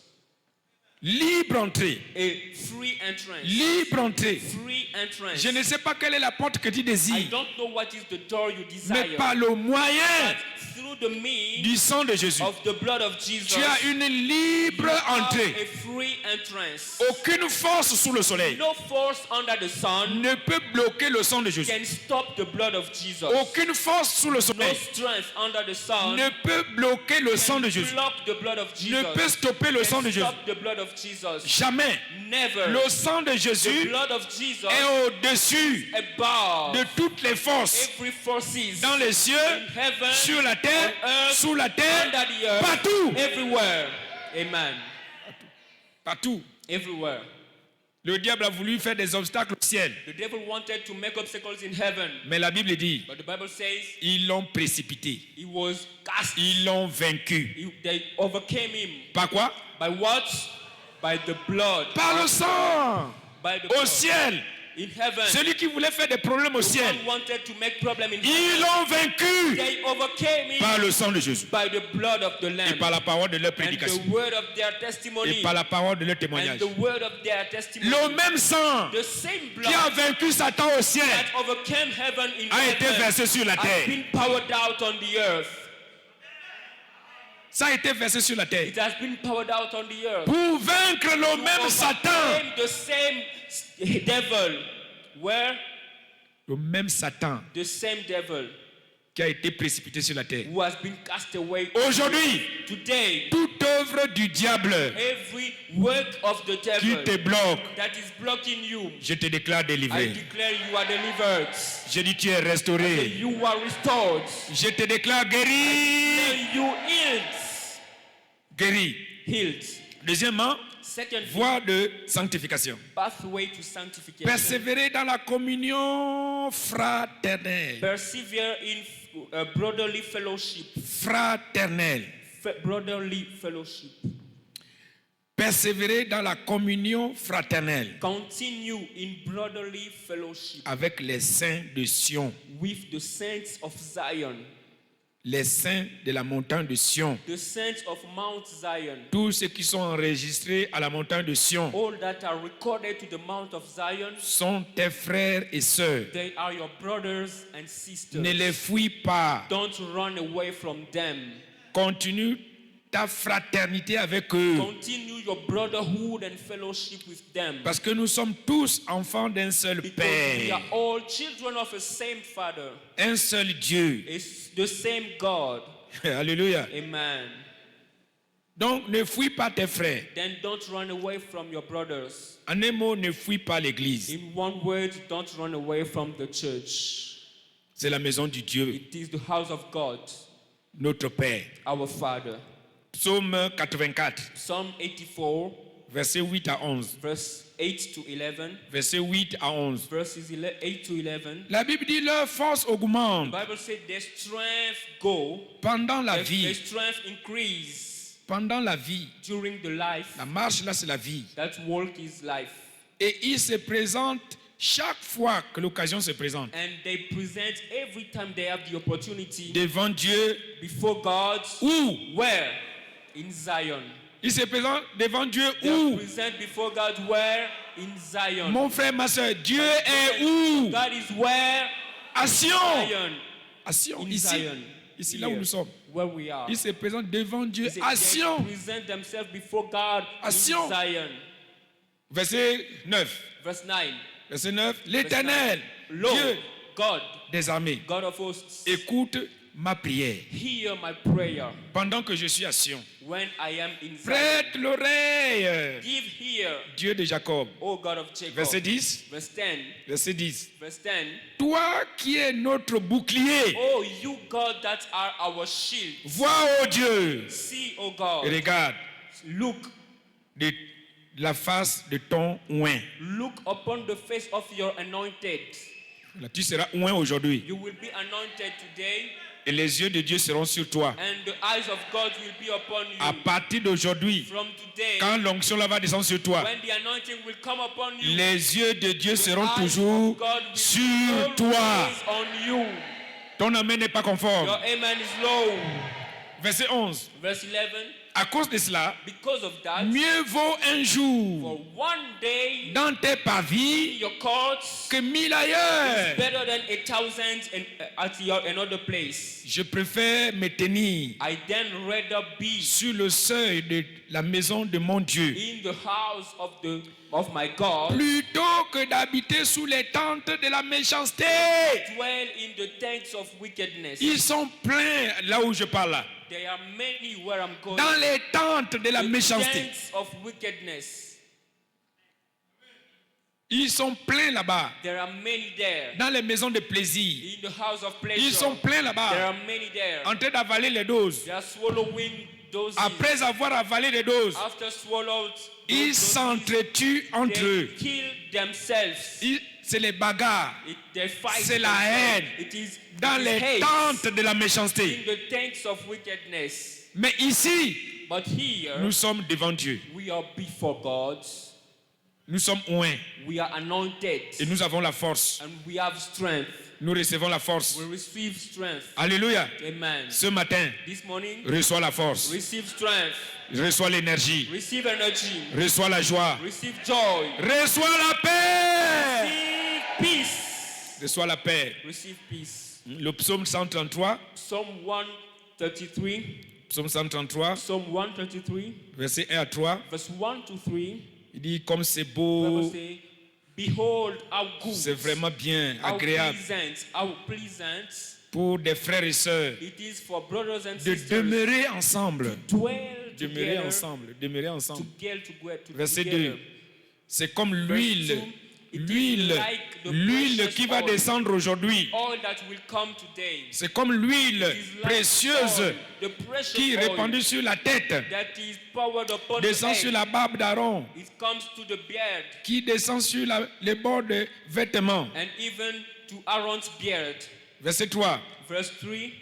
Libre entrée, A free entrance. libre entrée. Free entrance. Je ne sais pas quelle est la porte que tu I désires, don't know what is the door you mais desire. par le moyen But through the means du sang de Jésus, of the blood of Jesus, tu as une libre have entrée. a free entrance. Aucune force sous le soleil No force under the sun ne peut bloquer le sang de Jésus. can stop the blood of Jesus. Aucune force sous le No soleil strength under the sun ne peut bloquer le sang de can Jésus. block the blood of Ne peut Jesus. stopper le sang de Can Jésus. stop the blood of Jesus. Jamais. Never. Le sang de The Jésus blood of Jesus est au-dessus above de toutes les forces every forces dans les cieux, in heaven, sur la terre, on earth, sous la terre, under the earth, partout. everywhere. Amen. Partout. Everywhere. Le diable a voulu faire des obstacles au ciel. The devil wanted to make obstacles in heaven, Mais la Bible dit, but the Bible says ils l'ont précipité. he was cast. Ils l'ont vaincu. They overcame him. Par quoi? By what? By the blood. Par le sang. By the Au blood. ciel. In heaven. Celui qui voulait faire des problèmes au The ciel, one wanted to make problem in ils heaven. l'ont vaincu They overcame him par le sang de Jésus by the blood of the et Lamb par la parole de leur and prédication the word of their testimony et par la parole de leur and témoignage. the word of their testimony. Le même sang The same qui a blood vaincu Satan au ciel that overcame heaven in a été heaven versé sur la has terre. been poured out on the earth. Ça a été versé sur la terre It has been poured out on the earth. pour vaincre le même Satan. Overcame the same devil. Where? Le même Satan The same devil qui a été précipité sur la terre. who has been cast away. Aujourd'hui, Today, toute œuvre du diable every work of the qui devil te bloque, that is blocking you, je te déclare I délivré. declare you are delivered. Je dis tu es restauré. You are restored. Je te déclare guéri. And you healed. Guéri. Healed. Deuxièmement, Second, voie de sanctification. pathway to sanctification. Persévérer dans la communion communion fraternelle. Persevere in brotherly fellowship. Fraternelle. Brotherly fellowship. Persévérer dans la communion fraternelle Continue in brotherly fellowship avec les saints de Sion, with the saints of Zion, les saints de la montagne de Sion, the saints of Mount Zion, tous ceux qui sont enregistrés à la montagne de Sion all that are recorded to the Mount of Zion. sont tes frères et sœurs. They are your brothers and sisters. Ne les fuis pas. Don't run away from them. Continue ta fraternité avec eux. Continue your brotherhood and fellowship with them. Parce que nous sommes tous enfants d'un seul Because we are Père, all children of a same Father, un seul Dieu. it's the same God. Alléluia. Amen. Donc ne fuis pas tes frères. Then don't run away from your brothers. En un mot, ne fuis pas l'église. In one word, don't run away from the church. C'est la maison du Dieu, It is the house of God, notre Père. our Father. Psaume 84, Psalm 84, versets 8 à 11. verse 8 to 11. Versets 8 à 11. Verses 8 to 11. La Bible dit leur force augmente The Bible said their strength go, pendant la their vie. strength increase Pendant la vie. during the life. La marche là, c'est la vie. That walk is life. Et il se présente chaque fois que l'occasion se présente And they present every time they have the opportunity devant Dieu. before God. Où? Where? In Zion. Il se présente devant Dieu They où? present before God where? In Zion. Mon frère, ma soeur, Dieu est où? God is where? À Sion. Zion. À Sion, In ici. Zion. Ici, là où Here, nous sommes. where we are. Il se présente devant Dieu He said à they Sion. present themselves before God À in Sion. Zion. Verset 9. Verse 9. Verset 9. L'Éternel, Lord, Dieu God, des armées, God of hosts, écoute ma prière hear my prayer pendant que je suis à Sion. when I am in Zion. Prête l'oreille, Give ear, Dieu de Jacob. O God of Jacob. Verset 10. Verse 10. Verset 10. Verse 10. Toi qui es notre bouclier, Oh, you God that are our shield. vois, ô Dieu, See, O et God. regarde Look. de la face de ton oint. Look upon the face of your anointed. Là, tu seras oint aujourd'hui. You will be anointed today, Et les yeux de Dieu seront sur toi. and the eyes of God will be upon À you. partir d'aujourd'hui, From today, quand l'onction là va descendre sur toi, when the anointing will come upon you, les yeux de Dieu the seront eyes toujours of God will be sur toi. always on you. Ton amen n'est pas conforme. Your amen is low. Verset 11. Verse 11. À cause de cela, Because of that, mieux vaut un jour for one day dans tes in parvis your courts que 1000 is ailleurs. better than 1,000 at another place. Je préfère me tenir I then rather be sur le seuil de la maison de mon Dieu in the house of my God, plutôt que d'habiter sous les tentes de la méchanceté. dwell in the tents of wickedness. Ils sont pleins là où je parle là. There are many where I'm going. Dans les tentes de la The méchanceté. tents of wickedness. Ils sont pleins là-bas. There are many there. Dans les maisons de plaisir. In the house of pleasure. Ils sont pleins There là-bas. are many there. En train d'avaler les doses. They are swallowing those. Après avoir avalé les doses, After swallowed, ils those s'entretuent entre eux. they kill themselves. C'est les bagarres. They fight. C'est la haine. It is Dans it is les hate tentes de la in méchanceté. the tents of wickedness. Mais ici, But here nous sommes devant Dieu. we are before God. Nous sommes oints. We are anointed Et nous avons la force. and we have strength. Nous recevons la force. We receive strength. Alléluia. Amen. Ce matin, This morning, reçois la force. receive strength. Reçois l'énergie. Receive energy. Reçois la joie. Receive joy. Reçois la paix. Receive peace. Reçois la paix. Receive peace. Le psaume 133. Psalm 133. Psaume 133, Psalm 133, verset 1 à 3. verse 1 to 3. Il dit comme c'est The Bible beau, says, behold how good, c'est vraiment bien, how agréable pleasant pour des frères et sœurs it is for brothers and de sisters demeurer ensemble. dwell Demeurer together, ensemble, demeurer ensemble. to Verset together. 2. C'est comme Verse l'huile 2, L'huile, like the l'huile precious qui va oil. descendre aujourd'hui. Oil that will come today. C'est comme l'huile It is like précieuse oil, the precious qui est oil répandue sur la tête, that is poured upon descend the sur head. la barbe d'Aaron, It comes to the beard qui descend sur les bords des vêtements. and even to Aaron's beard. Verset 3. Verse 3.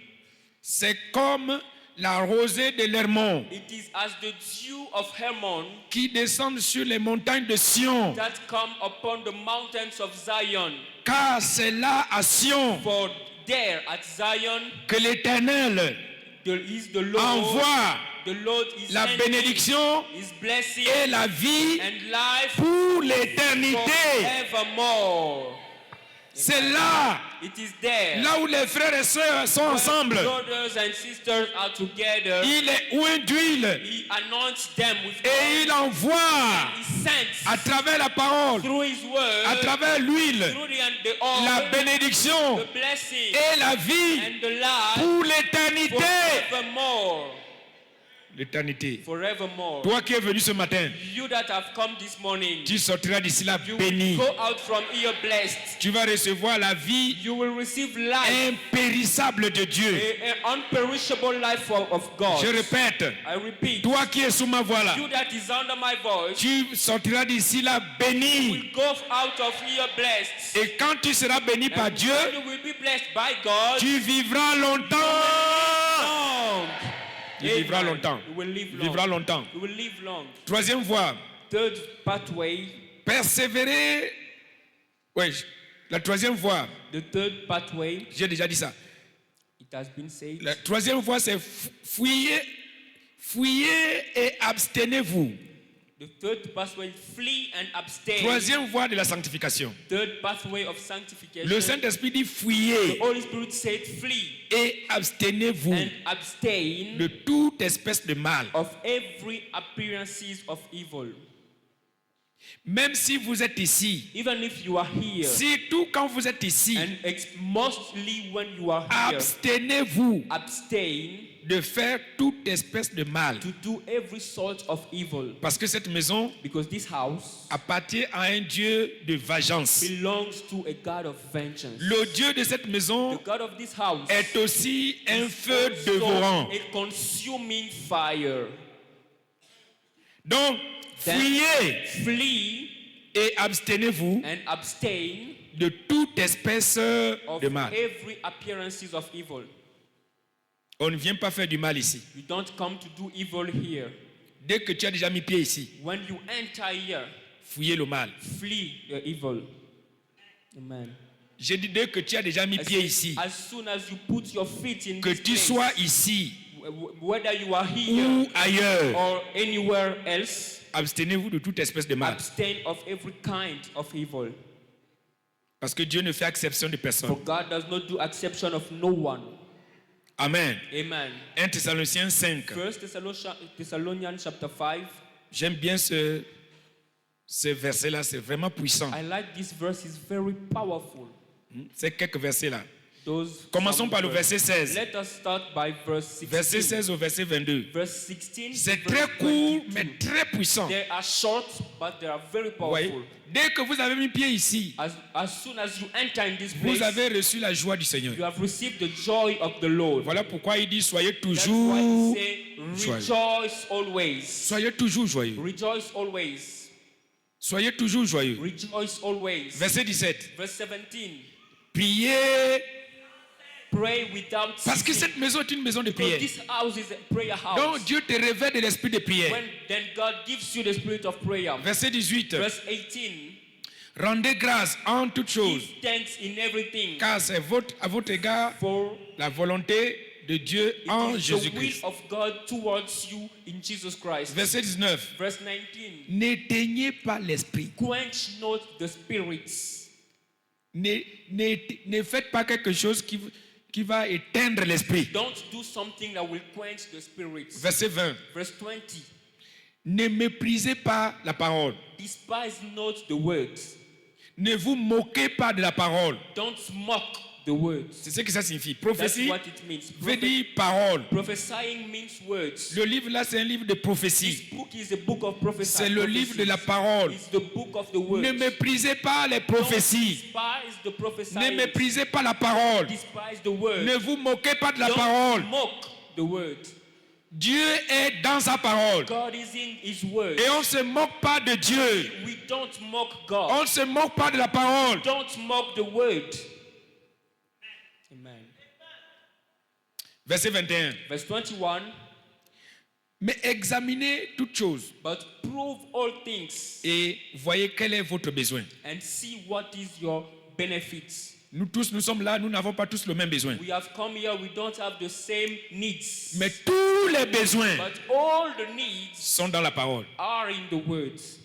C'est comme la rosée de l'Hermon It is as the dew of Hermon qui descend sur les montagnes de Sion, that come upon the mountains of Zion. car c'est là à Sion For there at Zion que l'Éternel is the Lord. envoie The Lord is la sending bénédiction His blessing et la vie and life pour l'éternité. forevermore. C'est là, It is there. là où les frères et sœurs sont When ensemble. brothers and sisters are together. Il est oint d'huile He anoints them with et oil. il envoie He sends à travers la parole, through His word, à travers l'huile, through the oil, la bénédiction the blessing et la vie and the life pour l'éternité. forevermore. L'éternité. Forevermore. Toi qui es venu ce matin, You that have come this morning, tu sortiras d'ici là you béni. will go out from here blessed. Tu vas recevoir la vie You will receive life, impérissable de Dieu. an unperishable life of God. Je répète, I repeat, toi qui es sous ma voix là, you that is under my voice, tu sortiras d'ici là béni. will go out of here blessed. Et quand tu seras béni par And Dieu, when you will be blessed by God, tu vivras longtemps. long. Tu vivras Amen. longtemps. You will live Tu long. vivras longtemps. You will live long. Troisième voie, Third pathway, persévérer. Oui, la troisième voie, the third pathway, j'ai déjà dit ça. it has been said. La troisième voie, c'est fuyez et abstenez-vous. The third pathway, flee and abstain. Troisième voie de la sanctification. Third pathway of sanctification. Le Saint-Esprit dit The fuyez Holy Spirit said, flee et abstenez-vous and abstain de toute espèce de mal. of every appearances of evil. Même si vous êtes ici, Even if you are here, surtout quand vous êtes ici, and mostly when you are here, abstenez-vous abstain de faire toute espèce de mal. to do every sort of evil. Parce que cette maison Because this house appartient à un Dieu de vengeance. belongs to a God of vengeance. Le Dieu de cette The maison God of this house est aussi un feu also dévorant. a consuming fire. Donc, Then fuyez flee et abstenez-vous and abstain de toute espèce of de mal. every appearances of evil. On ne vient pas faire du mal ici. You don't come to do evil here. Dès que tu as déjà mis pied ici, When you enter here, fuyez le mal. flee the evil. Amen. J'ai dit dès que tu as déjà mis I pied say, ici, as soon as you put your feet in que this tu place, sois ici whether you are here ou ailleurs, or anywhere else, abstenez-vous de toute espèce de mal. abstain of every kind of evil. Parce que Dieu ne fait exception de For personne. God does not do exception of no one. Amen. Amen. 1 Thessaloniciens 5. 1 Thessalonians chapter 5. J'aime bien ce verset-là, c'est vraiment puissant. I like this verse, it's very powerful. C'est quelques versets-là. Those Commençons some par le verset 16. Let us start by verse 16. Verset 16 au verset 22. Verse 16. C'est to très verse court, 22. mais très puissant. They are short, but they are very Vous voyez? powerful. Dès que vous avez mis pied ici, As soon as you enter in this vous place, avez reçu la joie du Seigneur. you have received the joy of the Lord. Voilà pourquoi il dit soyez That's why toujours he say, joyeux. rejoice always. Soyez toujours joyeux. Rejoice always. Soyez toujours joyeux. Rejoice always. Verset 17. Verse 17. Priez Pray without parce que ceasing. cette maison est une maison de Because prière. this house is a prayer house. Donc Dieu te révèle de l'esprit de prière. Then God gives you the spirit of prayer. Verset 18. Verse 18. Rendez grâce en toutes choses, Give thanks in everything. car c'est à votre égard For la volonté de Dieu en it is the will Jésus-Christ. of God towards you in Jesus Christ. Verset 19. Verse 19. N'éteignez pas l'esprit. Quench not the spirits. Ne faites pas quelque chose qui va éteindre l'esprit. Don't do something that will quench the spirits. Verset 20. Verse 20. Ne méprisez pas la parole. Despise not the words. Ne vous moquez pas de la parole. Don't mock the words. C'est ce que ça signifie. That's Prophétie what it means. veut dire parole. Prophesying means words. Le livre là, c'est un livre de This prophétie. book is a book of prophecy. C'est le livre de la parole. It's the book of the words. Ne méprisez pas les prophéties. Don't despise the prophecy. Ne méprisez pas la parole. Despise the word. Ne vous moquez pas de la Don't parole. mock the word. Dieu est dans sa parole. God is in his word. Et on ne se moque pas de Dieu. We don't mock God. On ne se moque pas de la parole. Don't mock the word. Amen. Verset 21. Verse 21. Mais examinez toutes choses But prove all things et voyez quel est votre besoin. and see what is your benefits. Nous tous, nous sommes là, nous n'avons pas tous le même besoin. We have come here, we don't have the same needs. Mais tous les besoins But all the needs sont dans la parole. are in the words.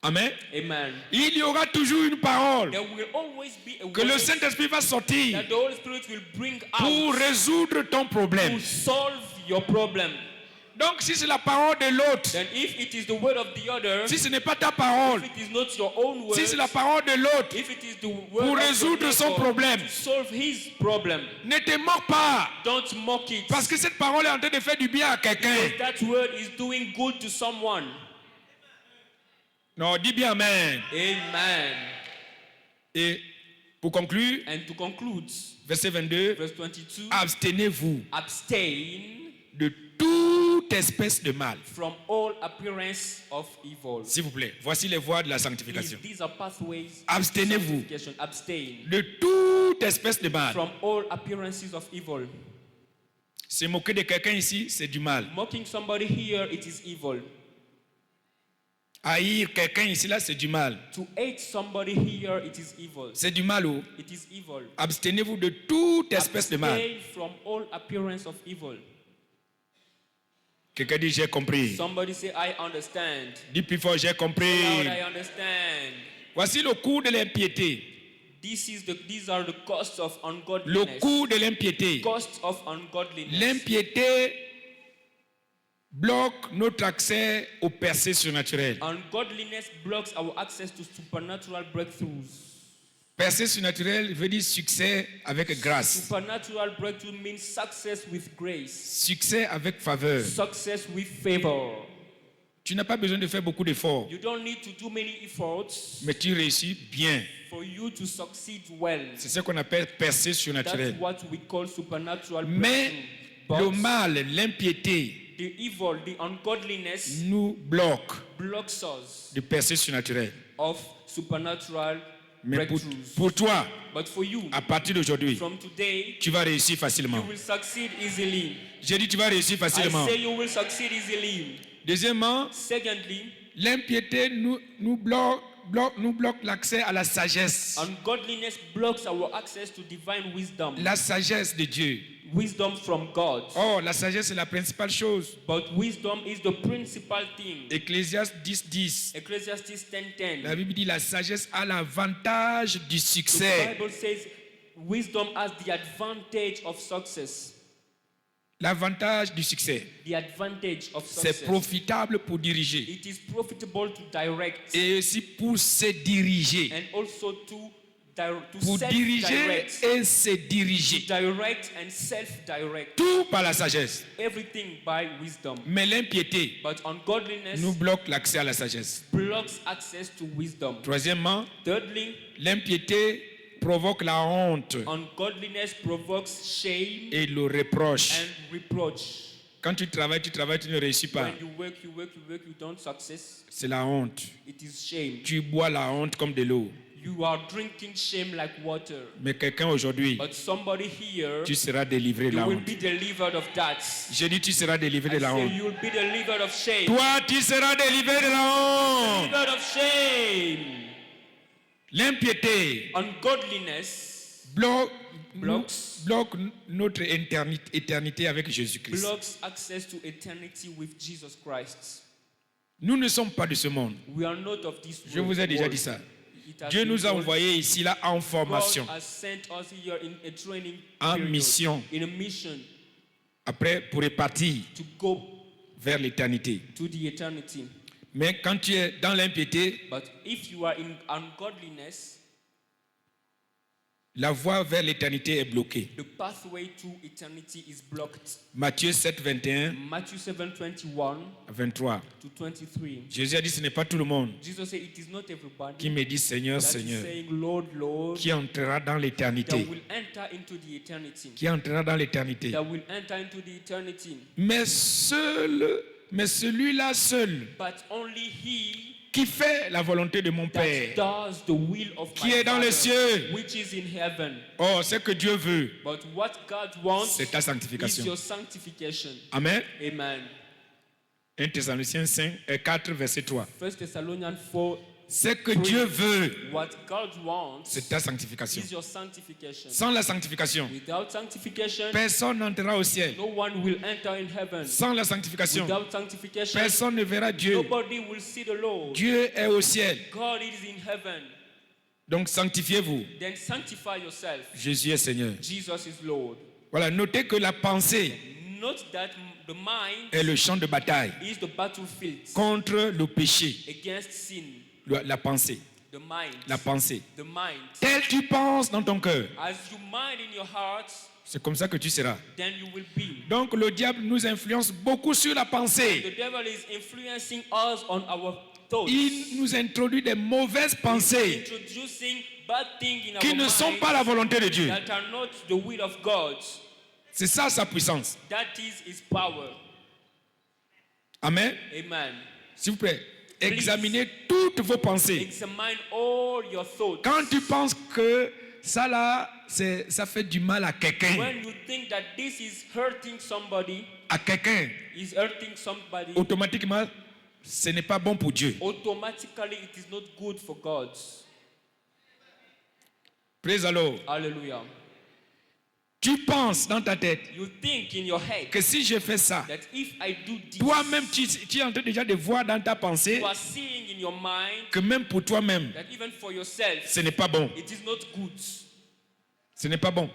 Amen. Amen. Il y aura toujours une parole There will always be a que le word Saint-Esprit va sortir that the Holy Spirit will bring pour out résoudre ton problème. to solve your problem. Donc si c'est la parole de l'autre, Then if it is the word of the other, si ce n'est pas ta parole, if it is not your own word, si c'est la parole de l'autre, if it is the word pour of the résoudre son neighbor problème, to solve his problem, ne te moque pas. don't mock it. Parce que cette parole est en train de faire du bien à quelqu'un. That word is doing good to someone. Non, dis bien Amen. Amen. Et pour conclure, And to conclude, verset 22, verse 22, abstenez-vous abstain de toute espèce de mal. from all appearance of evil. S'il vous plaît, voici les voies de la Please, sanctification. these are pathways. Abstenez-vous of sanctification. Abstain de toute espèce de mal. from all appearances of evil. Se moquer de quelqu'un ici, c'est du mal. Mocking somebody here, it is evil. Haïr quelqu'un ici, là, c'est du mal. To hate somebody here, it is evil. C'est du mal. Oh. It is evil. Abstenez-vous de toute espèce de mal. Abstain from all appearance of evil. Quelqu'un dit, j'ai compris. Somebody say, I understand. Dis plus fort, j'ai compris. Loud, I understand. Voici le coût de l'impiété. These are the costs of Le ungodliness. coût de l'impiété. Costs of ungodliness. L'impiété bloque notre accès aux percées surnaturelles. Ungodliness blocks our access to supernatural breakthroughs. Percée surnaturelle veut dire succès avec grâce. Supernatural breakthrough means success with grace. Succès avec faveur. Success with favor. Tu n'as pas besoin de faire beaucoup d'efforts, You don't need to do many efforts mais tu réussis bien. for you to succeed well. C'est ce qu'on appelle percée That's surnaturelle. what we call supernatural Mais breakthrough. le But mal, l'impiété the evil, the ungodliness nous bloque blocks us de percée surnaturelle. of supernatural Mais breakthroughs. pour toi, But for you, à partir d'aujourd'hui, from today, tu vas réussir you facilement. will succeed easily. J'ai dit tu vas réussir I facilement. say you will succeed easily. Deuxièmement, Secondly, l'impiété nous bloque l'accès à la sagesse. ungodliness blocks our access to divine wisdom. La sagesse de Dieu. Wisdom from God. Oh, la sagesse est la principale chose. But wisdom is the principal thing. Ecclésiaste 10:10. Ecclesiastes 10:10. La Bible dit la sagesse a l'avantage du The succès. Bible says wisdom has the advantage of success. L'avantage du succès. The advantage of C'est success. profitable pour diriger It is profitable to direct et aussi pour se diriger. and also to Pour diriger self-direct. et se diriger. Direct and self-direct. Tout par la sagesse. Everything by wisdom. Mais l'impiété But ungodliness nous bloque l'accès à la sagesse. blocks access to wisdom. Troisièmement, Thirdly, l'impiété provoque la honte ungodliness provokes shame et le reproche. and reproach. Quand tu travailles, tu ne réussis pas. When you work, you don't success. C'est la honte. It is shame. Tu bois la honte comme de l'eau. You are drinking shame like water. Mais quelqu'un aujourd'hui, But somebody here, tu seras délivré de you la will honte. be delivered of that. J'ai dit tu seras délivré de I la say honte. you will be delivered of shame. Toi, tu seras délivré de la honte. Delivered of shame. L'impiété Ungodliness bloque notre éternité avec Jésus-Christ. blocks access to eternity with Jesus Christ. Nous ne sommes pas de ce monde. We are not of this world. Je vous ai déjà dit ça. It has Dieu been nous a told. envoyés ici là en formation, God has sent us here in a training en period, mission, in a mission après pour repartir to go vers l'éternité. to the eternity. Mais quand tu es dans l'impiété, But if you are in ungodliness, La voie vers l'éternité est bloquée. The pathway to eternity is blocked. Matthieu 7, 21 Matthew 7:21 à 23. to 23. Jésus a dit, ce n'est pas tout le monde Jesus said, it is not everybody qui me dit Seigneur, that is Seigneur, saying, Lord, Lord, qui entrera dans that l'éternité. will enter into the eternity. Qui entrera dans l'éternité. That will enter into the eternity. Mais celui-là seul But only he qui fait la volonté de mon that Père, does the will of qui my est dans les Father, cieux. which is in heaven. Oh, ce que Dieu veut, But what God wants c'est ta is sanctification. your sanctification. Amen. Amen. 1 Thessaloniciens 4, verset 3. 1 Thessalonians 4, Ce que Dieu veut, what God wants c'est ta sanctification. is your sanctification. Sans la sanctification, Without sanctification, personne n'entrera au ciel. no one will enter in heaven. Sans la sanctification, Without sanctification, personne ne verra Dieu. nobody will see the Lord. Dieu est au ciel. God is in heaven. Donc sanctifiez-vous. Then sanctify yourself. Jésus est Seigneur. Jesus is Lord. Voilà, notez que la pensée Note that the mind est le champ de bataille is the battlefield contre le péché. against sin. La pensée. The mind. La pensée. The mind. Tel tu penses dans ton cœur, As you mind in your heart, c'est comme ça que tu seras. then you will be. Donc le diable nous influence beaucoup sur la The pensée. devil is influencing us on our thoughts. Il nous introduit des mauvaises pensées Introducing bad things in qui our ne sont mind pas la volonté de Dieu. that are not the will of God. C'est ça sa puissance. That is his power. Amen. Amen. S'il vous plaît, examinez toutes vos pensées. Examine all your thoughts. Quand tu penses que ça là, ça fait du mal à quelqu'un, When you think that this is hurting somebody, automatiquement, ce n'est pas bon pour Dieu. automatically it is not good for God. Praise the Lord. Hallelujah. Tu penses dans ta tête You think in your head que si je fais ça, that if I do this, toi-même tu es en train déjà de voir dans ta pensée you are seeing in your mind que même pour toi-même, that even for yourself, ce n'est pas bon. it is not good. Ce n'est pas bon.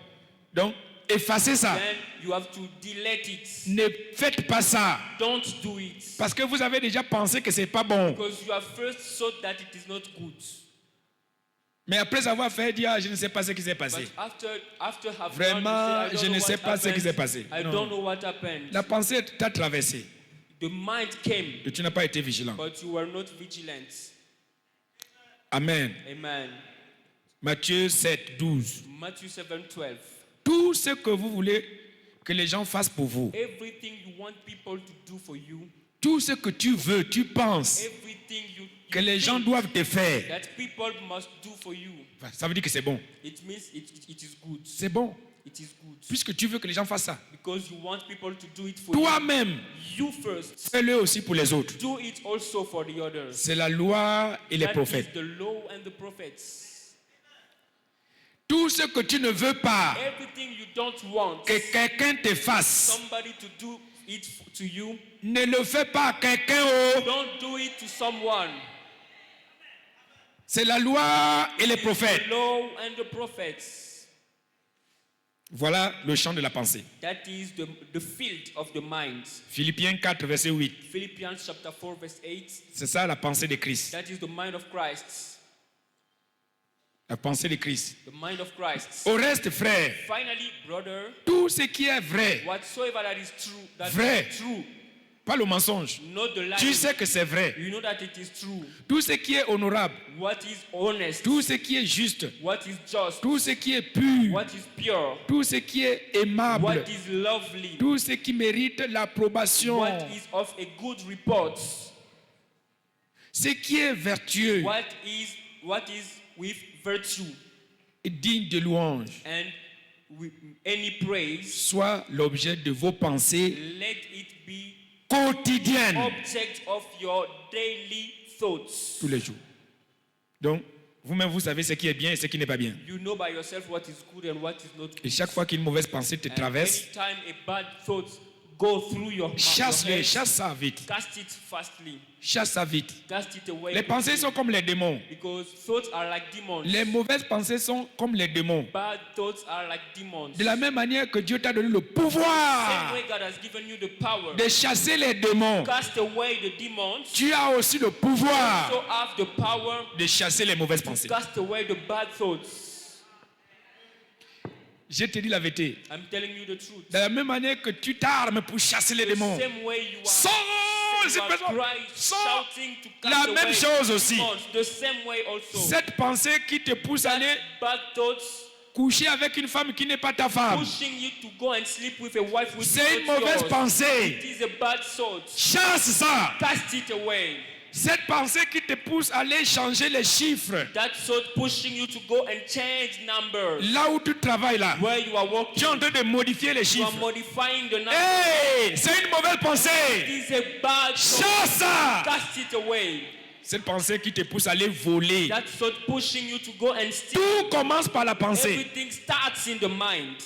Donc, effacez ça. Then you have to delete it. Ne faites pas ça. Don't do it. Parce que vous avez déjà pensé que c'est pas bon. Because you have first thought that it is not good. Mais après avoir fait, dire, ah, je ne sais pas ce qui s'est But passé. after have Vraiment, done, you je say, ne I sais don't know pas what ce qui s'est happened. passé. I Non. don't know what happened. La pensée t'a traversé The mind came, et tu n'as pas été vigilant. but you were not vigilant. Amen. Amen. Matthieu 7, 12. Matthew 7:12. Tout ce que vous voulez que les gens fassent pour vous, Everything you want people to do for you, tout ce que tu veux, tu penses everything you que les gens think doivent te faire, that people must do for you, ça veut dire que c'est bon. it means it is good. C'est bon. It is good. Puisque tu veux que les gens fassent ça. Because you want people to do it for you. Toi-même, You first. fais-le aussi pour les autres. Do it also for the others. C'est la loi et les That prophètes. is the law and the prophets. Tout ce que tu ne veux pas Everything you don't want que quelqu'un te fasse, somebody to do it to you, ne le fais pas à quelqu'un. Oh. don't do it to someone. C'est la loi et les It's prophètes. the law and the prophets. Voilà le champ de la pensée. That is the field of the mind. Philippiens 4, verset 8. Philippians chapter 4 verse 8. C'est ça la pensée de Christ. That is the mind of Christ. La pensée de Christ. The mind of Christ. Au reste, frère, Finally, brother, tout ce qui est vrai, whatsoever that is true, that Vrai. is true, pas le mensonge. not the lie. Tu sais que c'est vrai. You know that it is true. Tout ce qui est honorable, What is honest? tout ce qui est juste, What is just? tout ce qui est pur, What is pure? tout ce qui est aimable, What is lovely? tout ce qui mérite l'approbation, What is of a good report? ce qui est vertueux What is with virtue et digne de louange, and with any praise? soit l'objet de vos pensées Let it be quotidiennes object of your daily thoughts. tous les jours. Donc, vous-même, vous savez ce qui est bien et ce qui n'est pas bien. You know by yourself what is good and what is not Et good. chaque fois qu'une mauvaise pensée te And traverse, anytime a bad thought go through your chasse-le, head, chasse ça vite. cast it fastly. Chasse ça vite. Cast it away. Les pensées quickly. sont comme les démons. Because thoughts are like demons. Les mauvaises pensées sont comme les démons. Bad thoughts are like demons. De la même manière que Dieu t'a donné le Same pouvoir way God has given you the power de chasser les démons, cast away the demons, tu as aussi le pouvoir so have the power de chasser les mauvaises to pensées. cast away the bad thoughts. Je te dis la vérité. I'm telling you the truth. De la même manière que tu t'armes pour chasser les The démons. same way you are, Sors ces you are personnes. crying, Sors. shouting to cast La away même chose aussi. demons. The same way also. Cette pensée qui te pousse à aller Bad thoughts coucher avec une femme qui n'est pas ta femme. pushing you to go and sleep with a wife which C'est is une not mauvaise yours. pensée. It is a bad thought. Chasse ça. Cast it away. Cette pensée qui te pousse à aller changer les chiffres. That thought pushing you to go and change numbers. Là où tu travailles là. Where you are Tu working, es en train de modifier les you are chiffres. modifying the numbers. Hey, c'est une mauvaise It pensée. is a bad thought. Chasse ça. Cast it away. Cette pensée qui te pousse à aller voler. That thought pushing you to go and steal. Tout commence par la pensée. Everything starts in the mind.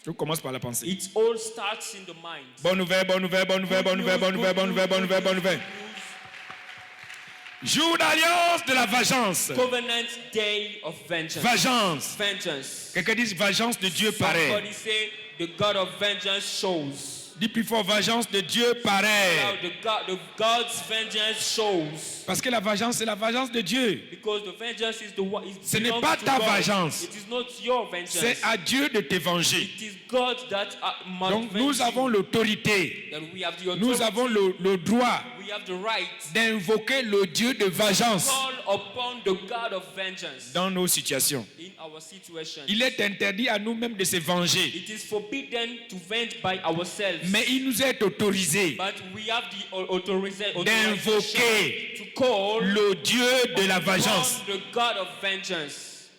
Tout commence par la pensée. It all starts in the mind. Bonne nouvelle, bonne nouvelle, bonne nouvelle, bonne nouvelle, bonne nouvelle, bonne nouvelle, bonne nouvelle, bonne nouvelle. Jour d'alliance de la vengeance. Covenant day of vengeance. Vengeance. Vengeance. Quelqu'un dit vengeance de Dieu paraît. Somebody say the God of vengeance shows. Dis plus fort, vengeance de Dieu paraît. Now the God's vengeance shows. Parce que la vengeance, c'est la vengeance de Dieu. Because the vengeance is the one. Ce n'est pas ta vengeance. It is not your vengeance. C'est à Dieu de te venger. It is God that must Donc venge nous avons you. l'autorité. Then we have the authority. Nous avons le droit We have the right. d'invoquer le Dieu de vengeance Call upon the God of vengeance dans nos situations. in our situation. Il est interdit à nous-mêmes de se venger. It is forbidden to venge by ourselves. Mais il nous est autorisé But we have the authorization d'invoquer to call le Dieu de la vengeance. upon the God of vengeance.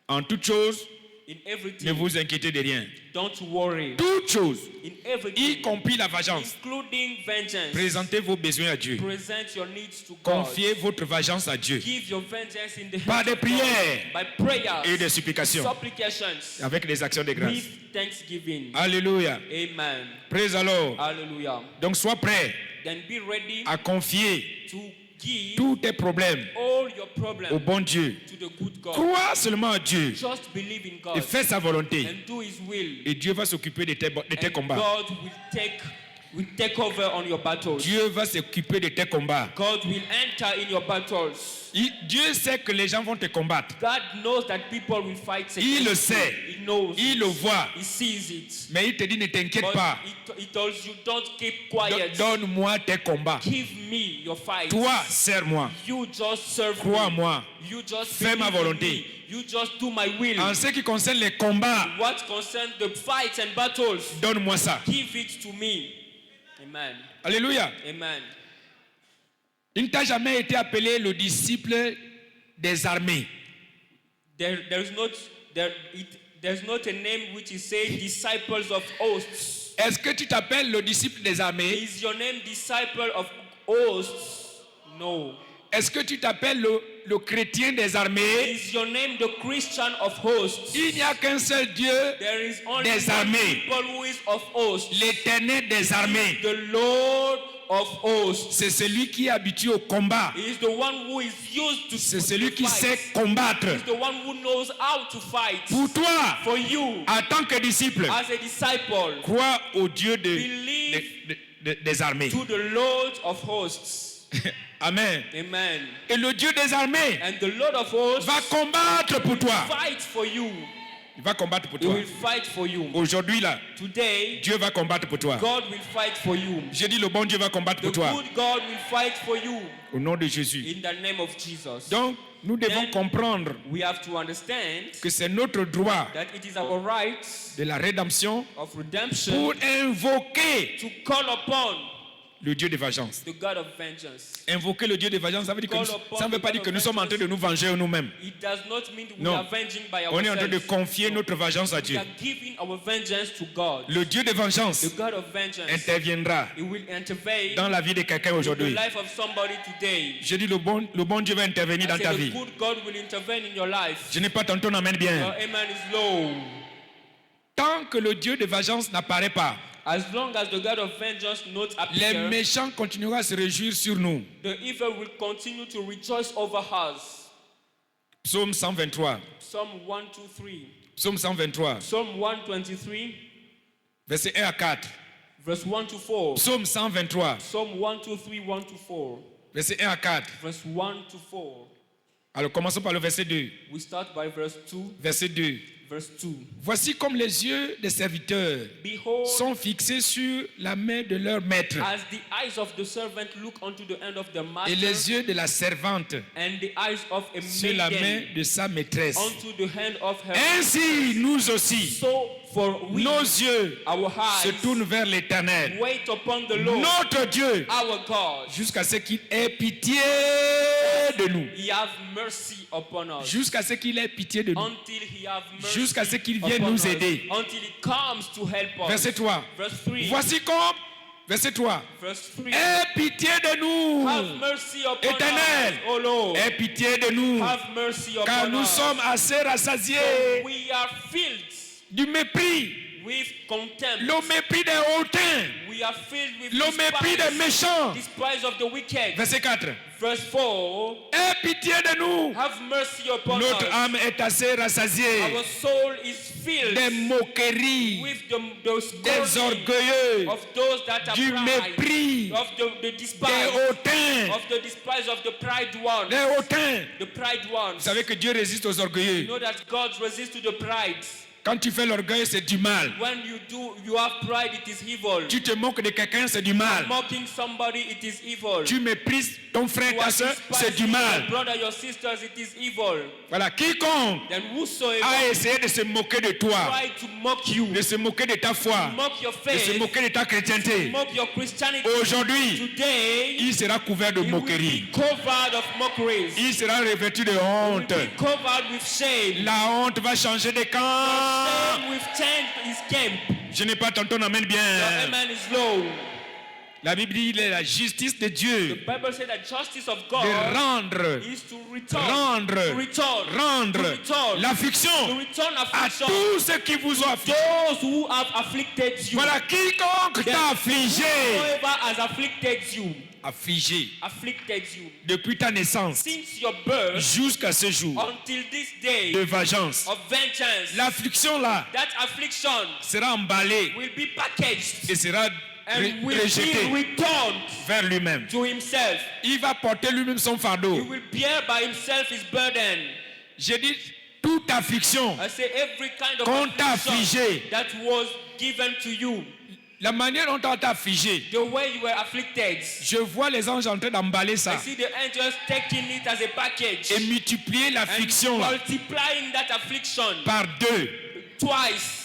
En toute chose, In everything, ne vous inquiétez de rien. don't worry. Toute chose, In y everything, compris la vengeance. including vengeance, Présentez vos besoins à Dieu. present your needs to God. Confiez votre vengeance à Dieu. Give your vengeance in the Par hands des of God. prières By prayers, et des supplications. supplications, Avec des actions de grâce. with thanksgiving. Alléluia. Amen. Praise alors. Hallelujah. Donc sois prêt Then be ready à confier to give tous tes problèmes all your au problems bon Dieu. to the good God. Crois seulement à Dieu Just believe in et God fais sa volonté. and do His will. Et Dieu va s'occuper de tes And combats. God will take over on your battles. Dieu va s'occuper de tes combats. God will enter in your battles. Dieu sait que les gens vont te combattre. God knows that people will fight against Il le you. sait. He knows. Il le voit. He sees it. Mais il te dit ne t'inquiète But pas. he tells you, don't keep quiet. Donne-moi tes combats. Give me your fight. Toi, sers-moi. You just serve Crois-moi. me. You just Fais ma believe in volonté. me. You just do my will. En ce qui concerne les combats, What concerns the fights and battles, donne-moi ça. give it to me. Amen. Alléluia. Amen. Il ne t'a jamais été appelé le disciple des armées. There's not a name which is saying disciples of hosts. Est-ce que tu t'appelles le disciple des armées? Is your name disciple of hosts? No. Est-ce que tu t'appelles le chrétien des armées? Is your name the Christian of hosts? Il n'y a qu'un seul Dieu, There is only Des one armées. people who is of hosts. l'éternel des armées. The Lord of hosts. C'est celui qui est habitué au combat. He is the one who is used to C'est celui to qui fight. sait combattre. He is the one who knows how to fight. Pour toi, For you, en tant que disciple, as a disciple, crois au Dieu believe des armées. to the Lord of hosts. Amen. Amen. Et le Dieu des armées And the Lord of hosts va combattre pour toi. fight for you. Il va combattre pour He toi. will fight for you. Aujourd'hui là, Today, Dieu va combattre pour toi. God will fight for you. Je dis le bon Dieu va combattre The pour toi. good God will fight for you Au nom de Jésus. in the name of Jesus. Donc, nous devons Then- comprendre We have to understand que c'est notre droit that it is our right de la rédemption of redemption pour invoquer to call upon le Dieu de vengeance. the God of vengeance. Invoquer le Dieu de vengeance, ça veut dire que ça ne veut pas dire que nous sommes en train de nous venger nous-mêmes. It does not mean we Non. are avenging by On est en train de ourselves. confier No. notre vengeance à We Dieu. are giving our vengeance to God. Le Dieu de vengeance The God of vengeance. interviendra He will intervene dans la vie de quelqu'un in the aujourd'hui. life of somebody today. Je dis le bon Dieu va intervenir I dans say ta the vie. good God will intervene in your life. Je n'ai pas ton amen Your bien. amen is low. Tant que le Dieu de vengeance n'apparaît pas, As long as the God of vengeance not les appear, méchants continueront à se réjouir sur nous. the evil will continue to rejoice over us. Psaume 123. Psalm 123. Psaume 123. Psalm 123, Verset 1 à 4. verse 1 to 4. Psaume 123. Psalm 123, 1 to 4. Verset 1 à 4. Verse 1 to 4. Alors commençons par le verset 2. We start by verse 2. Verset 2. Verse 2. Voici comme les yeux des serviteurs Behold, sont fixés sur la main de leur maître as the eyes of the servant look unto the hand of the master, et les yeux de la servante and the eyes of a sur la main maiden de sa maîtresse. unto the hand of her. Ainsi, nous aussi, So for we, nos yeux our se eyes, tournent vers l'Éternel, wait upon the Lord, notre Dieu, our God. jusqu'à ce qu'il ait pitié de nous. He have mercy upon us. Jusqu'à ce qu'il ait pitié de nous. Until he have mercy Jusqu'à ce qu'il vienne upon nous us. aider. Until he comes to help us. Verset 3. Verse 3. Voici comme, verset 3. Verse 3. Aie pitié de nous. Have mercy upon Éternel, us, O Lord. aie pitié de nous. Have mercy upon Car nous us. sommes assez rassasiés We are filled du mépris, with contempt. le mépris des hautains, We are filled with le mépris des méchants. despise of the wicked. Verset 4. Verse 4. Aie pitié de nous. Have mercy upon Notre us. âme est assez rassasiée Our soul is filled des moqueries, with des scourging orgueilleux, of those that are du pride, mépris, of the des despise, hautains, of the despise of the pride one, des hautains. the pride Vous ones. savez que Dieu résiste aux You orgueilleux. know that God resists to the pride. Quand tu fais l'orgueil, c'est du mal. When you have pride, it is evil. Tu te moques de quelqu'un, c'est du mal. Mocking somebody, it is evil. Tu méprises ton frère, You ta are soeur, c'est despising du your mal. brother, your sisters, it is evil. Voilà, quiconque Then whosoever a essayé de se moquer de toi, try to mock you, de se moquer de ta foi, mock your de se faith, moquer de ta chrétienté, mock your Christianity, aujourd'hui, today il sera couvert de he will moqueries. be covered of mockeries. Il sera revêtu de He will honte. be covered with shame. La honte va changer de camp. Shame will change his camp. Je n'ai pas ton amen Your bien. amen is low. La Bible dit la justice de The Dieu Bible says that justice of de God rendre, is to return, rendre to l'affliction return à affliction tous ceux qui vous ont affligé. those who have afflicted you. Voilà, quiconque t'a affligé, Whoever has afflicted you, affligé depuis ta naissance since your birth jusqu'à ce jour until this day de vengeance. of vengeance, L'affliction là that affliction sera emballée will be packaged et sera and will be rejetée returned vers lui-même. to himself. Il va porter lui-même son He fardeau. will bear by himself his burden. J'ai dit toute affliction I say every kind of qu'on t'a affliction affligé, that was given to you, la manière dont on t'a affligé, the way you were afflicted. je vois les anges en train d'emballer I ça see the angels taking it as a package et multiplier and l'affliction là multiplying that affliction par 2 twice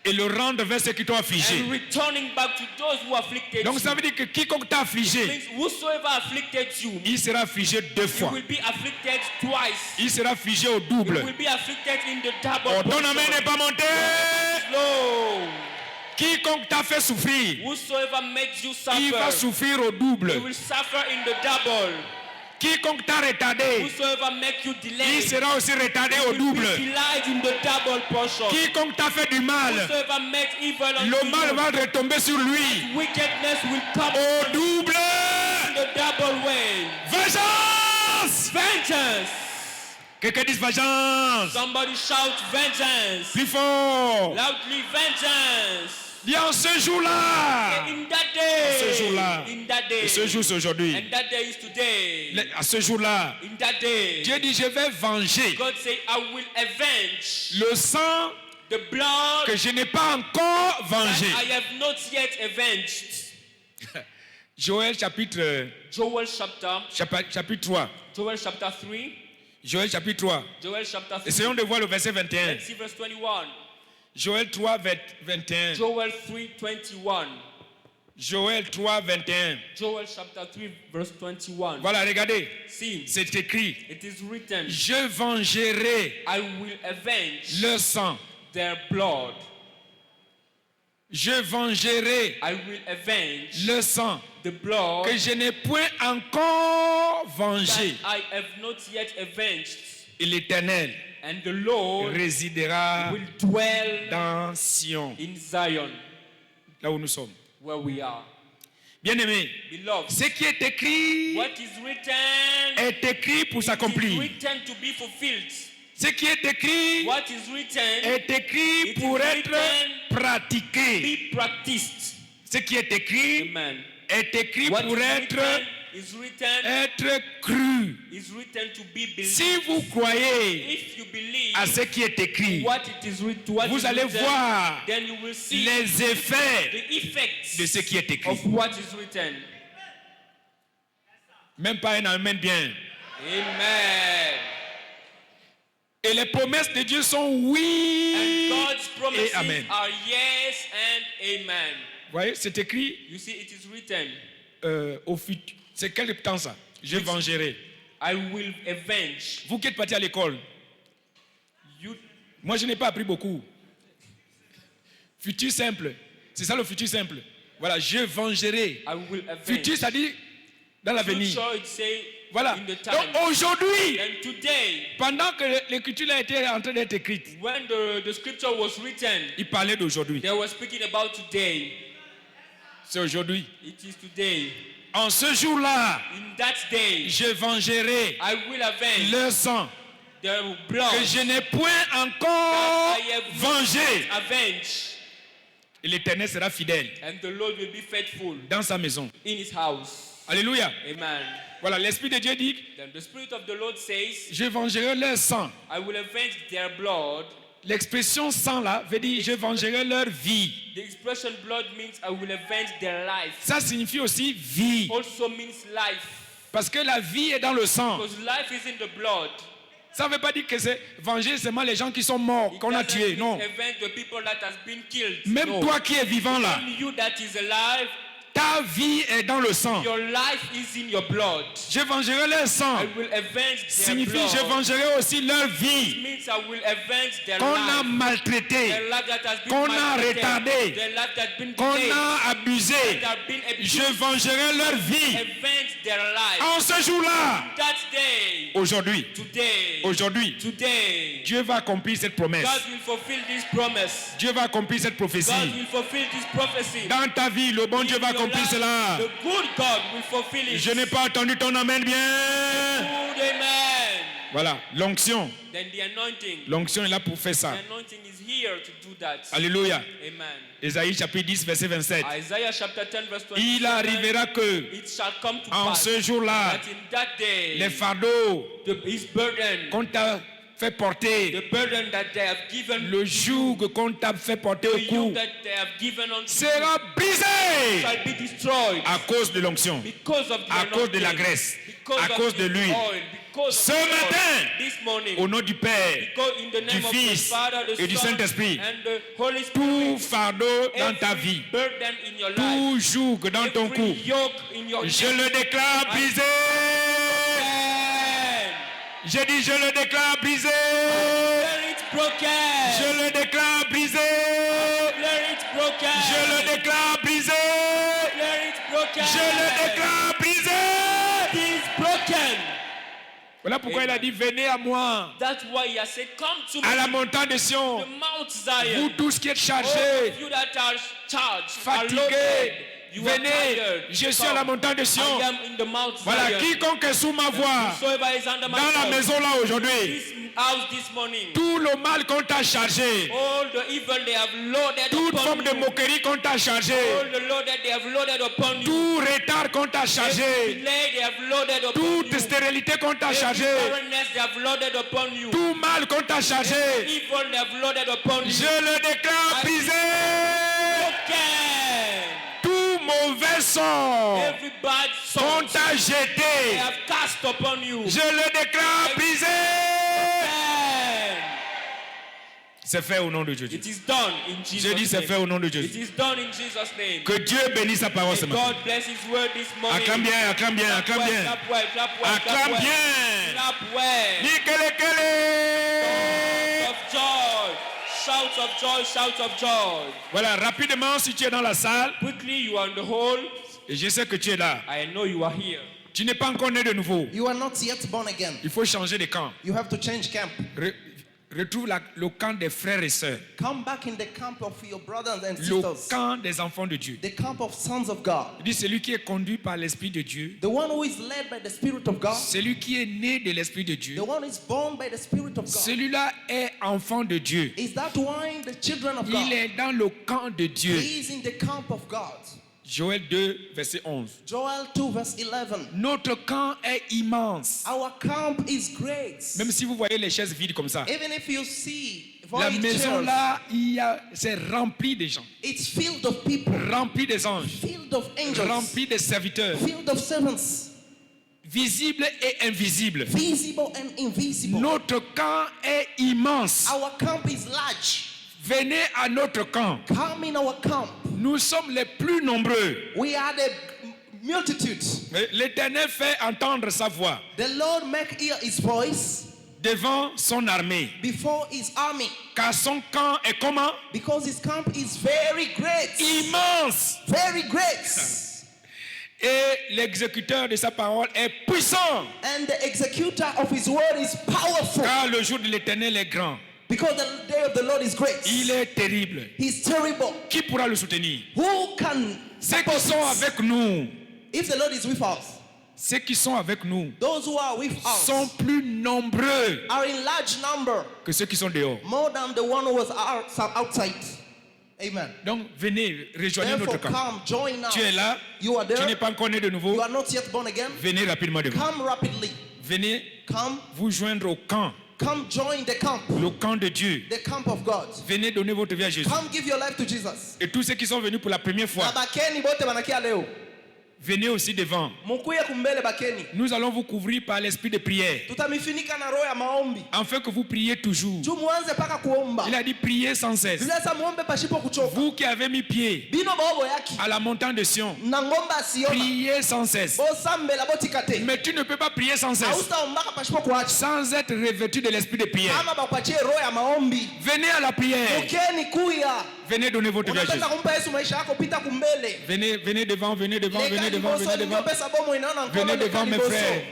et le rendre vers ceux qui t'ont affligé. and returning back to those who afflicted Donc you. ça veut dire que quiconque t'a affligé, Means whosoever afflicted you, il sera affligé 2 he fois. will be afflicted twice. Il sera affligé au He double. will be afflicted in the double Oh, ton portion. amen n'est pas monté. No. Quiconque t'a fait souffrir, Whosoever makes you il va suffer, souffrir au he double. will suffer in the double. Quiconque t'a retardé, Whosoever make you il delay, sera aussi retardé au will double. be delayed in the double portion. Quiconque t'a fait du mal, Whosoever makes evil unto le mal you, va retomber sur lui wickedness will come au double. in the double way. Vengeance! Vengeance! Quelqu'un dit vengeance. Somebody shout vengeance! Plus fort. Loudly vengeance! Dis en ce jour-là. In that day! Ce jour-là. In that day! Et ce jour, c'est aujourd'hui. And that day is today. À ce jour-là, In that day, Dieu dit, je vais venger God say, I will avenge le sang the blood que je n'ai pas encore that vengé. I have not yet avenged. Joël chapitre Joel chapter 3. Joel chapter 3. Joël chapitre 3. Joel chapter 3. Essayons de voir le verset 21. Let's see verse 21. Joël 3, 21. Joel 3:21. Joël 3, 21. Joel chapter 3 verse 21. Voilà, regardez. See, C'est écrit. it is written, Je vengerai I will avenge le sang. their blood. Je vengerai I will avenge le sang the blood que je n'ai point encore that vengé. I have not yet avenged. Et l'Éternel And the Lord résidera will dwell dans Sion, in Zion, là où nous sommes. where we are. Bien-aimés, Beloved, ce qui est écrit what is written est écrit pour is s'accomplir. written to be fulfilled. Ce qui est écrit What is written est écrit It pour is être written pratiqué. be practiced. Ce qui est écrit Amen. est écrit What pour is être written is written, être cru. is written to be believed. Si vous croyez If you believe à ce qui est écrit, what it is written, what vous is allez written, voir then you will see les effets the effects de ce qui est écrit. of what is written. Même pas un amen bien. Amen. Et les promesses de Dieu sont oui And God's et promises amen. are yes and amen. Vous voyez, c'est écrit You see, it is written, au futur. C'est quel temps ça? Je vengerai. I will avenge. Vous qui êtes partis à l'école, You, moi je n'ai pas appris beaucoup. Futur simple. C'est ça le futur simple. Voilà, je vengerai. I will avenge. Futur, ça dit dans l'avenir. Future, it say Voilà. in the time. Donc aujourd'hui, And today, pendant que l'écriture a été en train d'être écrite, when the scripture was written, il parlait d'aujourd'hui. they were speaking about today. C'est aujourd'hui. It is today. En ce jour-là, In that day, je vengerai I will avenge leur sang their blood que je n'ai point encore that I have vengé. avenged. Et l'Éternel sera fidèle And the Lord will be faithful dans sa maison. in his house. Alléluia. Amen. Voilà, l'Esprit de Dieu dit, Then the Spirit of the Lord says, je vengerai leur sang. I will avenge their blood. L'expression sang là veut dire, je vengerai leur vie. The expression blood means I will avenge their life. Ça signifie aussi vie. Also means life. Parce que la vie est dans le sang. Because life is in the blood. Ça ne veut pas dire que c'est venger seulement les gens qui sont morts, It qu'on a doesn't tués. mean Non. avenge the people that has been killed. Même No. toi qui es vivant là, Even you that is alive, ta vie est dans le sang. your life is in your blood. Je vengerai leur sang. I will avenge their Signifie, blood. je vengerai aussi leur vie. It means I will avenge their Qu'on a life. maltraité, Their life that has been qu'on a maltreated. retardé, Their life that has been qu'on delayed. a abusé. That have been abused. Je vengerai leur vie. Avenge their life. En ce jour-là, That day, aujourd'hui, today, Dieu va accomplir cette promesse. God will fulfill this promise. Dieu va accomplir cette prophétie. God will fulfill this prophecy. Dans ta vie, le bon Dieu va In your accomplir life, cela. The good God will fulfill it. Je n'ai pas entendu ton amen bien. Good amen. Voilà, l'onction. Then the anointing. L'onction est là pour faire ça. The anointing is here to do that. Alléluia. Amen. Ésaïe chapitre 10, verset 27. Isaiah chapter 10 verse 27. Il arrivera que, It shall come to en pass ce jour-là, that in that day les fardeaux his burden, qu'on t'a fait porter, the burden that they have given, le joug qu'on t'a fait porter the au yoke cou, that they have given unto you sera brisé shall be destroyed à cause de l'onction, because of the à cause de la anointing, graisse, because à of cause the de l'huile. oil, because Ce of the oil. matin, This morning, au nom du Père, because in the name du of Fils the Father, the et du Son, Saint-Esprit, and the Holy tout Spirit, fardeau dans ta every vie, burden in your life, tout joug dans ton every cou, yoke in your je neck, le déclare brisé. Amen. J'ai dit, je le déclare brisé. Declare it broken. Je le déclare brisé. Declare it broken. Je le déclare brisé. Declare it broken. Je le déclare brisé. It is broken. Voilà pourquoi il a dit, venez à moi, That's why he has said, come to à la me, montagne de the Sion, Mount vous Zion. tous qui êtes All chargés, of you that are charged, are loaded, fatigués, you are venez, tired. je suis à la montagne de Sion. I am in the Mount Voilà, Zion. quiconque est sous ma voix, Whosoever is under my dans la voice, maison là aujourd'hui, this house this morning, tout le mal qu'on t'a chargé, all the evil they have loaded toute upon forme de you, moquerie qu'on t'a chargé, all the load that they have loaded upon you, tout retard qu'on t'a every chargé, delay they have loaded upon toute you, stérilité qu'on t'a every chargé, barrenness they have loaded upon you, tout mal qu'on t'a chargé, evil they have loaded upon you, je le déclare brisé. broken. Tout mauvais sort Every bad qu'on soul t'a they jeté, have cast upon you, je le déclare brisé. Amen. C'est fait au nom de Jésus. It is done in Jesus' Je dis c'est fait name. au nom de It Jésus. is done in Jesus' name. Que Dieu bénisse sa parole ce May matin. God bless His word this morning. Acclame bien, acclame bien, Clap acclame well, bien. clap well, clap well, clap Acclame well. bien. Clap well. Dis kele kele. Of joy. Shouts of joy, shouts of joy. Voilà, rapidement, si tu es dans la salle, Quickly, you are in the hall. et je sais que tu es là, I know you are here. tu n'es pas encore né de nouveau. You are not yet born again. Il faut changer de camp. You have to change camp. Retrouve le camp des frères et sœurs. Come back in the camp of your brothers and Le sisters. camp des enfants de Dieu. The camp of sons of God. Il dit celui qui est conduit par l'Esprit de Dieu, The one who is led by the Spirit of God. celui qui est né de l'Esprit de Dieu, The one who is born by the Spirit of God. celui-là est enfant de Dieu. Is that why the children of Il God? est dans le camp de Dieu. He is in the camp of God. Joël 2, verset 11. Joel 2 verse 11. Notre camp est immense. Our camp is great. Même si vous voyez les chaises vides comme ça, Even if you see la void maison chairs, là, c'est rempli de gens, it's filled of people, rempli des anges, filled of angels, rempli de serviteurs, filled of servants, visibles et invisibles. visible and invisible. Notre camp est immense. Our camp is large. Venez à notre camp. Come in our camp. Nous sommes les plus nombreux. We are the multitude. L'Éternel fait entendre sa voix The Lord make hear his voice devant son armée. before his army, Car son camp est comment? because his camp is very great. Immense. Very great. Et l'exécuteur de sa parole est puissant. And the executor of his word is powerful. Car le jour de l'Éternel est grand. Because the day of the Lord is great. Il est terrible. He's terrible. Qui pourra le soutenir? Who can Ceux qui sont avec nous, if the Lord is with us? ceux qui sont avec nous Those who are with us sont plus nombreux are in large number, que ceux qui sont dehors. more than the one who was outside. Amen. Donc venez, rejoignez notre Therefore, camp. come, join us. Tu es là, You are tu there. n'es pas encore né de nouveau. You are not yet born again. Venez rapidement devant. Come rapidly. Venez Come, vous joindre au camp, come join the camp, le camp de Dieu. the camp of God. Venez donner votre vie à Jésus. Come give your life to Jesus. Et tous ceux qui sont venus pour la première fois, Bakeni bote banakia leo. venez aussi devant. Mukuye kumbele bakeni. Nous allons vous couvrir par l'esprit de prière, Tutamifinika na roho ya maombi. afin que vous priez toujours. Juu muanze paka kuomba. Il a dit priez sans cesse. Biblia inasema muombe pasipo kuchoka. Vous qui avez mis pied Bino bobo yaki. à la montagne de Sion, Na ngomba asiona. priez sans cesse. Bosambela botikate. Mais tu ne peux pas prier sans cesse, Hautaombaka pasipo kuacha. sans être revêtu de l'esprit de prière. Kama bakupatie roho ya maombi. Venez à la prière. Mukeni kuya. Venez donner votre vie à Jésus. Unapenda kumpa Yesu maisha yako, pita kumbele. Venez devant, venez devant, venez Leka devant, liboso, venez devant. ndio pesa bomo inaona mkono, Venez leka devant mes liboso. frères.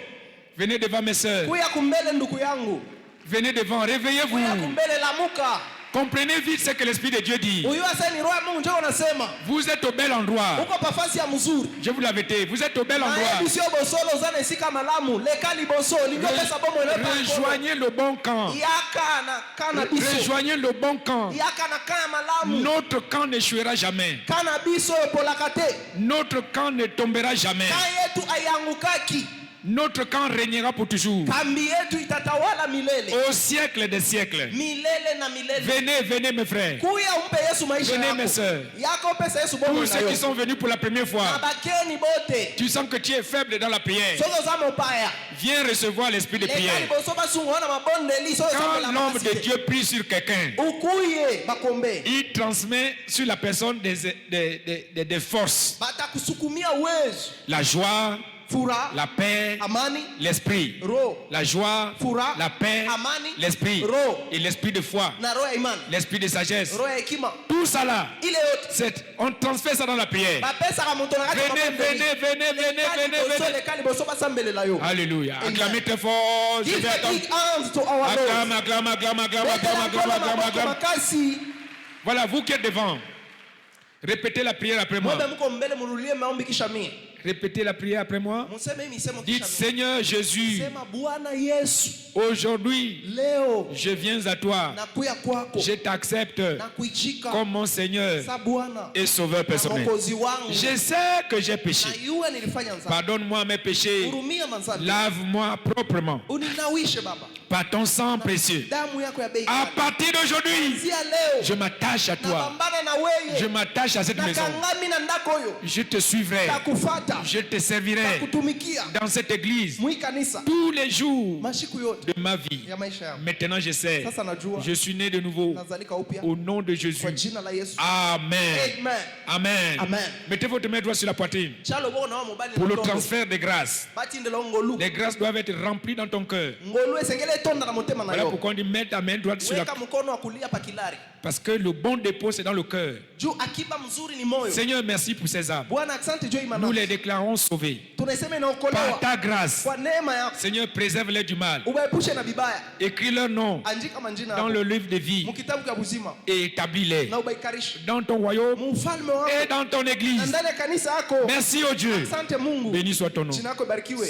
Venez devant mes sœurs. Kuya kumbele ndugu yangu. Venez devant, réveillez-vous. Kuya kumbele lamuka. Comprenez vite ce que l'Esprit de Dieu dit. Huyu asa ni roho ya Mungu ndio unasema. Vous êtes au bel endroit. Uko pafasi ya mzuri. Je vous l'avais dit, vous êtes au bel Na endroit. hebu sio bosolo zane sika malamu. Leka liboso, ndio pesa bomo inaona mkono. Rejoignez le bon camp. Yaka na kana biso. Rejoignez le bon camp. Yaka na kana malamu. Notre camp n'échouera jamais. Kana biso polakate. Notre camp ne tombera jamais. Ka yetu ayangukaki. Notre camp régnera pour toujours. Kambi yetu itatawala milele. Au siècle des siècles. Milele na milele. Venez, venez mes frères. Kuya umpe Yesu maisha Venez yako. mes sœurs. Yako pesa Yesu bomo Tous ceux qui sont venus pour la première fois, Abakeni bote. tu sens que tu es faible dans la prière. Sozo za mopaya. Viens recevoir l'esprit de Leka prière. liboso basungwana mabonde li sozo za Quand la l'homme de makasite. Dieu prie sur quelqu'un, Ukuye bakombe. il transmet sur la personne des forces, Batakusukumia uwezo. la joie, Furaha, la paix, amani, l'esprit. roho La joie, Furaha, la paix, amani, l'esprit roho et l'esprit de foi, na roho ya imani. l'esprit de sagesse. Roho ya hekima. Tout ça là, Ile yote. on transfère ça dans la prière. Bapesa ka moto na kati Venez, venez. Leka liboso basambelela yo. Alléluia. Amen. Acclamez très fort. Je Give vais a attendre. big hands to our Lord. Acclame, acclame, acclame, acclame, acclame, acclame, acclame, acclame. Makasi. Voilà, vous qui êtes devant, répétez la prière après moi. Mwebe mko mbele munulie maombi kisha mie. Répétez la prière après moi. Museme hii misemo Dites, kisha mie. Seigneur Jésus, Sema Bwana Yesu, aujourd'hui, leo je viens à toi. nakuya kwako. Je t'accepte Nakuichika comme mon Seigneur sa Bwana et Sauveur na personnel. Mwokozi wangu. Je sais que j'ai péché. Na yue nilifanya nzambi. Pardonne-moi mes péchés. Hurumia manzambi. Lave-moi proprement Uninawishe Baba. par ton sang précieux. Damu yako ya bei À kali. partir d'aujourd'hui, Zia leo. je m'attache à toi. Napambana na Je weye. m'attache à cette maison. Nakangami na ndako yo. Je te suivrai. Takufata. Je te servirai Takutumikia. dans cette église Mwi kanisa. tous les jours Mashiku yote de ma vie. ya maisha yangu. Maintenant, je sais. Sasa najua. Je suis né de nouveau Nazalika upya. au nom de Jésus. Kwa jina la Yesu. Amen. Amen. Amen. Amen. Mettez votre main droite sur la poitrine Chalo bona wa mobali pour na le tongo. transfert des grâces. Bati ndelo ngolu. Les grâces doivent être remplies dans ton cœur. Ngolu esengele tonda na motema na Voilà yo. pourquoi on dit mets ta main droite sur la Weka mkono wa kulia pa kilari. parce que le bon dépôt c'est dans le cœur. Juu akiba mzuri ni moyo. Seigneur, merci pour ces âmes. Bwana asante juu imani. Nous les déclarons sauvés Tunasema par inaokolewa ta grâce. kwa neema yako. Seigneur, préserve-les du mal. Ubaepushe na bibaya. Écris leur nom Andika manjina dans yako le livre de vie mkitabu cha uzima et établis-les na ubaikarishe dans ton royaume mfalme wako et dans ton na église. ndani ya kanisa yako. Merci, oh Dieu. Asante Mungu. Béni soit ton nom. Jina lako barikiwe.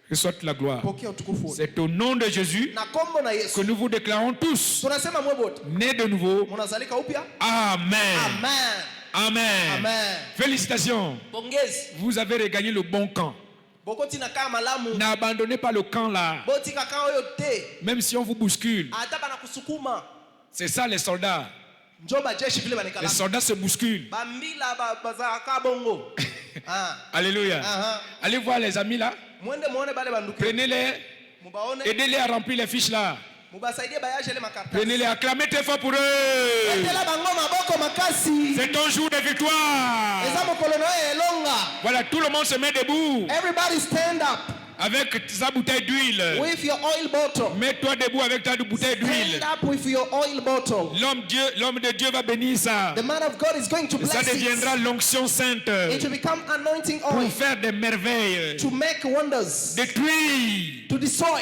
Reçoit la gloire. pokea utukufu. C'est au nom de Jésus Na kombo na que Yesu nous vous déclarons tous, tunasema mwe wote nés de nouveau. mnazalika upya. Amen. Amen. Amen. Amen. Félicitations. Pongezi. Vous avez regagné le bon camp. Bokoti na kama malamu. N'abandonnez pas le camp là. Boti kaka oyo te. Même si on vous bouscule. Ata bana kusukuma. C'est ça les soldats. Njoba jeshi vile Les banikala. soldats se bousculent. Bambila baza ka bongo. Ah. Alléluia. Aha. Allez voir les amis là. Mwende muone bale banduki. Prenez-les. Mubaone. Aidez-les à remplir les fiches là. Mubasaidie bayaje le makarta. Prenez-les. Acclamez très fort pour eux. Etela bango maboko makasi. C'est ton jour de victoire. Eza mokolo no elonga. Voilà, tout le monde se met debout. Everybody stand up Avec sa bouteille d'huile. with your oil bottle. Mets-toi debout avec ta bouteille d'huile. Stand up with your oil bottle. L'homme de Dieu va bénir ça. The man of God is going to Et ça bless deviendra it. l'onction sainte It will become anointing pour oil faire des merveilles. to make wonders, Détruire to destroy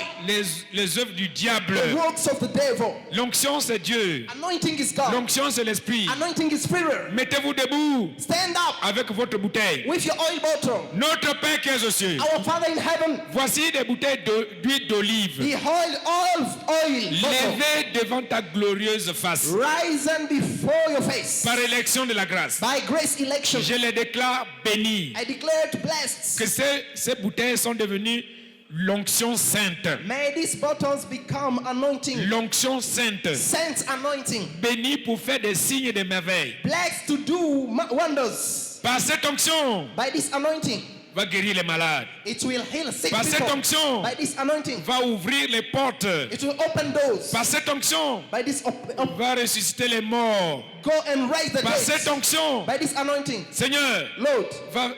les œuvres du diable. the works of the devil. L'onction c'est Dieu. Anointing is God. L'onction c'est l'esprit. Anointing is spirit. Mettez-vous debout Stand up avec votre bouteille. with your oil bottle. Notre Père qui est aux cieux. Our Father in heaven, Voici des bouteilles d'huile d'olive. behold oil bottle, Levées devant ta glorieuse face. risen before your face Par élection de la grâce. by grace election. Je les déclare bénis. I declare it blessed. Que ces bouteilles sont devenues l'onction sainte. May these bottles become anointing, L'onction sainte. saints anointing, Bénis pour faire des signes et des merveilles. blessed to do wonders. Par cette onction, By this anointing, va guérir les malades. it will heal sick Par cette people. onction, By this anointing, va ouvrir les portes. it will open doors. Par cette onction, By this, va ressusciter les morts. go and raise the Par cette dead. onction, By this anointing, Seigneur, Lord, va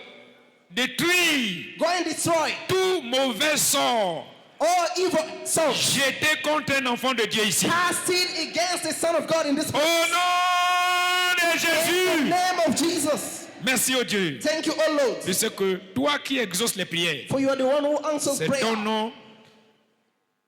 détruire go and destroy tout mauvais sort all evil souls. jeté contre un enfant de Dieu ici. Cast it against the Son of God in this Au place. nom de In the Jésus. name of Jesus. Merci au Dieu. Thank you, O Lord. De ce que toi qui exauces les prières, For you are the one who answers c'est prayer. ton nom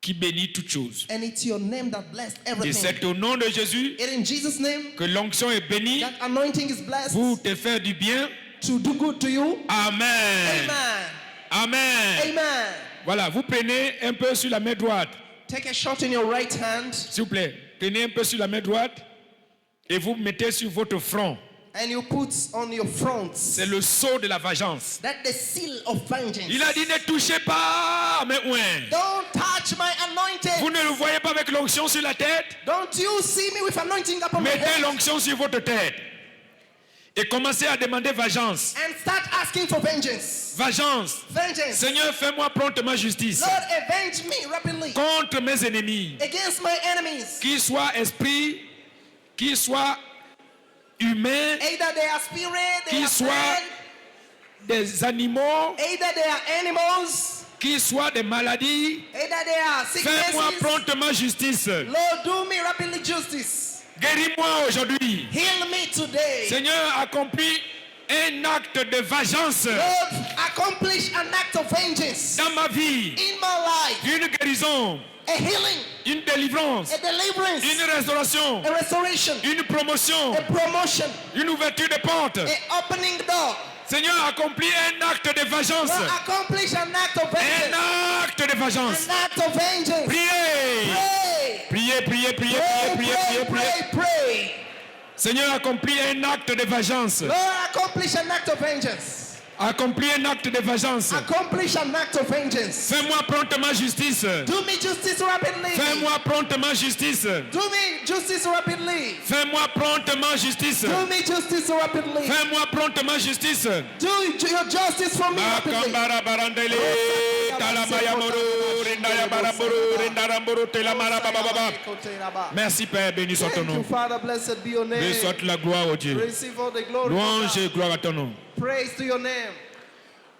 qui bénit toutes choses. And it's your name that blessed Et everything. c'est au nom de Jésus And in Jesus' name, que l'onction est bénie that anointing is blessed pour te faire du bien. to do good to you. Amen. Amen. Amen. Amen. Voilà, vous prenez un peu sur la main droite. Take a shot in your right hand S'il vous plaît, prenez un peu sur la main droite et vous mettez sur votre front. and you put on your front. C'est le sceau de la vengeance. That's the seal of vengeance. Il a dit ne touchez pas mes oins. Don't touch my anointed. Vous ne le voyez pas avec l'onction sur la tête? Don't you see me with anointing upon my Mettez head? l'onction sur votre tête et commencez à demander vengeance. And start asking for vengeance. Vengeance. Vengeance. Seigneur, fais-moi promptement justice Lord, avenge me rapidly contre mes ennemis, against my enemies. qu'ils soient esprits, qu'ils soient humains, Either they are spirit, they qu'ils are soient man, des animaux, either they are animals, qu'ils soient des maladies. either they are Fais-moi sicknesses. promptement justice. Lord, do me rapidly justice. Guéris-moi aujourd'hui. Heal me today. Seigneur, accomplis un acte de vengeance Lord, accomplish an act of vengeance dans ma vie. in my life. Une guérison, A healing, une délivrance, a deliverance, une restauration, a restoration, une promotion, a promotion, une ouverture de porte. a opening door. Seigneur, accomplis un acte de vengeance. Lord, accomplish an act of Un vengeance. acte de vengeance. An act of vengeance. Priez. Pray. Priez, priez, priez, Pray, priez, pray, priez, priez. pray, pray. Seigneur, accomplis un acte de vengeance. Lord, accomplish an act of vengeance. Accomplis un acte de vengeance. Accomplish an act of vengeance. Fais-moi promptement justice. Do me justice rapidly. Fais-moi promptement justice. Do me justice rapidly. Fais-moi promptement justice. Do me justice rapidly. Fais-moi promptement justice. Do your justice for me rapidly. Makambara barandele, talamaya moro, rindaya baraboro, rindaramboro, telamara bababa. Merci Père, béni soit ton Thank you, nom. Father. Blessed be your Béni name. soit la gloire au Dieu. Receive all the glory. Louange God. et gloire à ton nom. Praise to your name.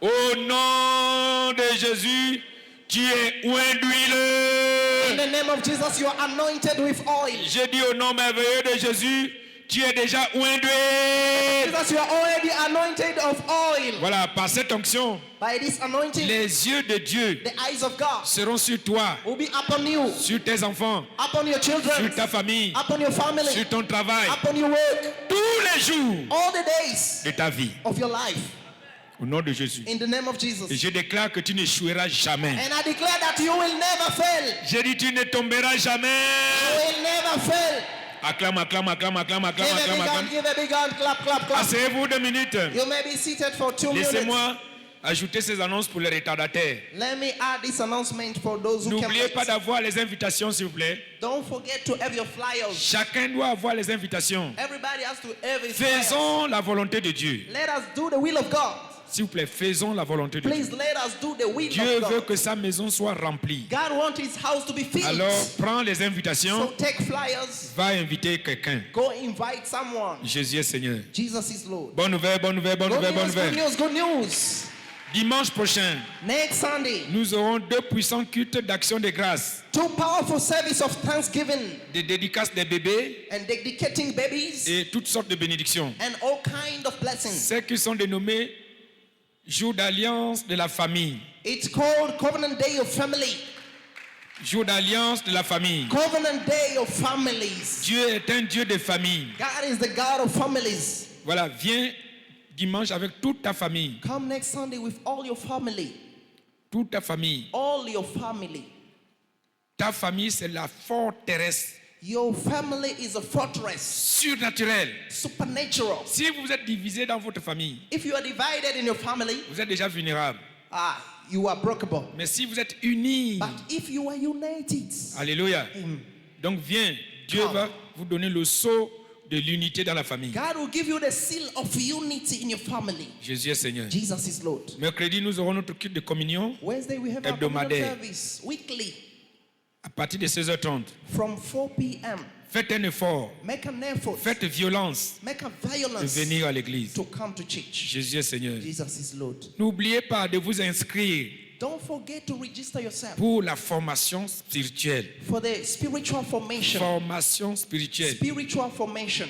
Au nom de Jésus, tu es oint In d'huile. the name of Jesus, you are anointed with oil. J'ai dit au nom merveilleux de Jésus, tu es déjà oint d'huile. Jesus, you are already anointed of oil. Voilà, par cette onction, By this anointing, les yeux de Dieu the eyes of God seront sur toi, will be upon you, sur tes enfants, upon your sur children, ta famille, upon your family, sur ton travail, upon your work, tous les jours all the days de ta vie. of your life. Au nom de Jésus. In the name of Et Jesus. je déclare que tu n'échoueras jamais. And I declare that you will never fail. J'ai dit tu ne tomberas jamais. You will never fail. Acclame, acclame, acclame, acclame, acclame, Give a acclame, big hand, acclame. give a big hand, clap, clap, clap. Asseyez-vous 2 minutes. You may be seated for 2 minutes. Laissez-moi ajouter ces annonces pour les retardataires. Let me add this announcement for those who N'oubliez can pas d'avoir les invitations, s'il vous plaît. Don't forget to have your flyers. Chacun doit avoir les invitations. Everybody has to have his flyers. Faisons la volonté de Dieu. Let us do the will of God. S'il vous plaît, faisons la volonté de Dieu. Please let us do the will Dieu of veut God. que sa maison soit remplie. God wants his house to be filled. Alors, prends les So invitations. take flyers. Va inviter quelqu'un. Go invite someone. Jésus est Seigneur. Jesus is Lord. Bonne nouvelle, bonne nouvelle, bonne Good nouvelle, bonne news, good nouvelle. news, good news. Dimanche prochain, Next Sunday, nous aurons 2 puissants cultes d'action de grâce. 2 powerful services of thanksgiving Des dédicaces des bébés and dedicating babies et toutes sortes de bénédictions. and all kinds of blessings. Ceux qui sont dénommés Jour d'alliance de la famille. It's called Covenant Day of Family. Jour d'alliance de la famille. Covenant Day of Families. Dieu est un Dieu de famille. God is the God of families. Voilà, viens dimanche avec toute ta famille. Come next Sunday with all your family. Toute ta famille. All your family. Ta famille, c'est la forteresse Your family is a fortress, surnaturelle. supernatural. Si vous êtes divisé dans votre famille, If you are divided in your family, vous êtes déjà vulnérable. you are breakable. Mais si vous êtes unis, But if you are united, alléluia. Donc viens, Dieu Come. va vous donner le sceau de l'unité dans la famille. God will give you the seal of unity in your family. Jésus est Seigneur. Jesus is Lord. Mercredi, nous aurons notre culte de communion Wednesday we have our communion hebdomadaire service weekly à partir de 16h30. from 4 p.m. Faites un effort, Make an effort. faites violence Make a de violence venir à l'église. to come to church. Jésus est Seigneur. Jesus is Lord. N'oubliez pas de vous inscrire Don't forget to register yourself pour la formation spirituelle. for the spiritual formation. Formation spirituelle. Spiritual formation.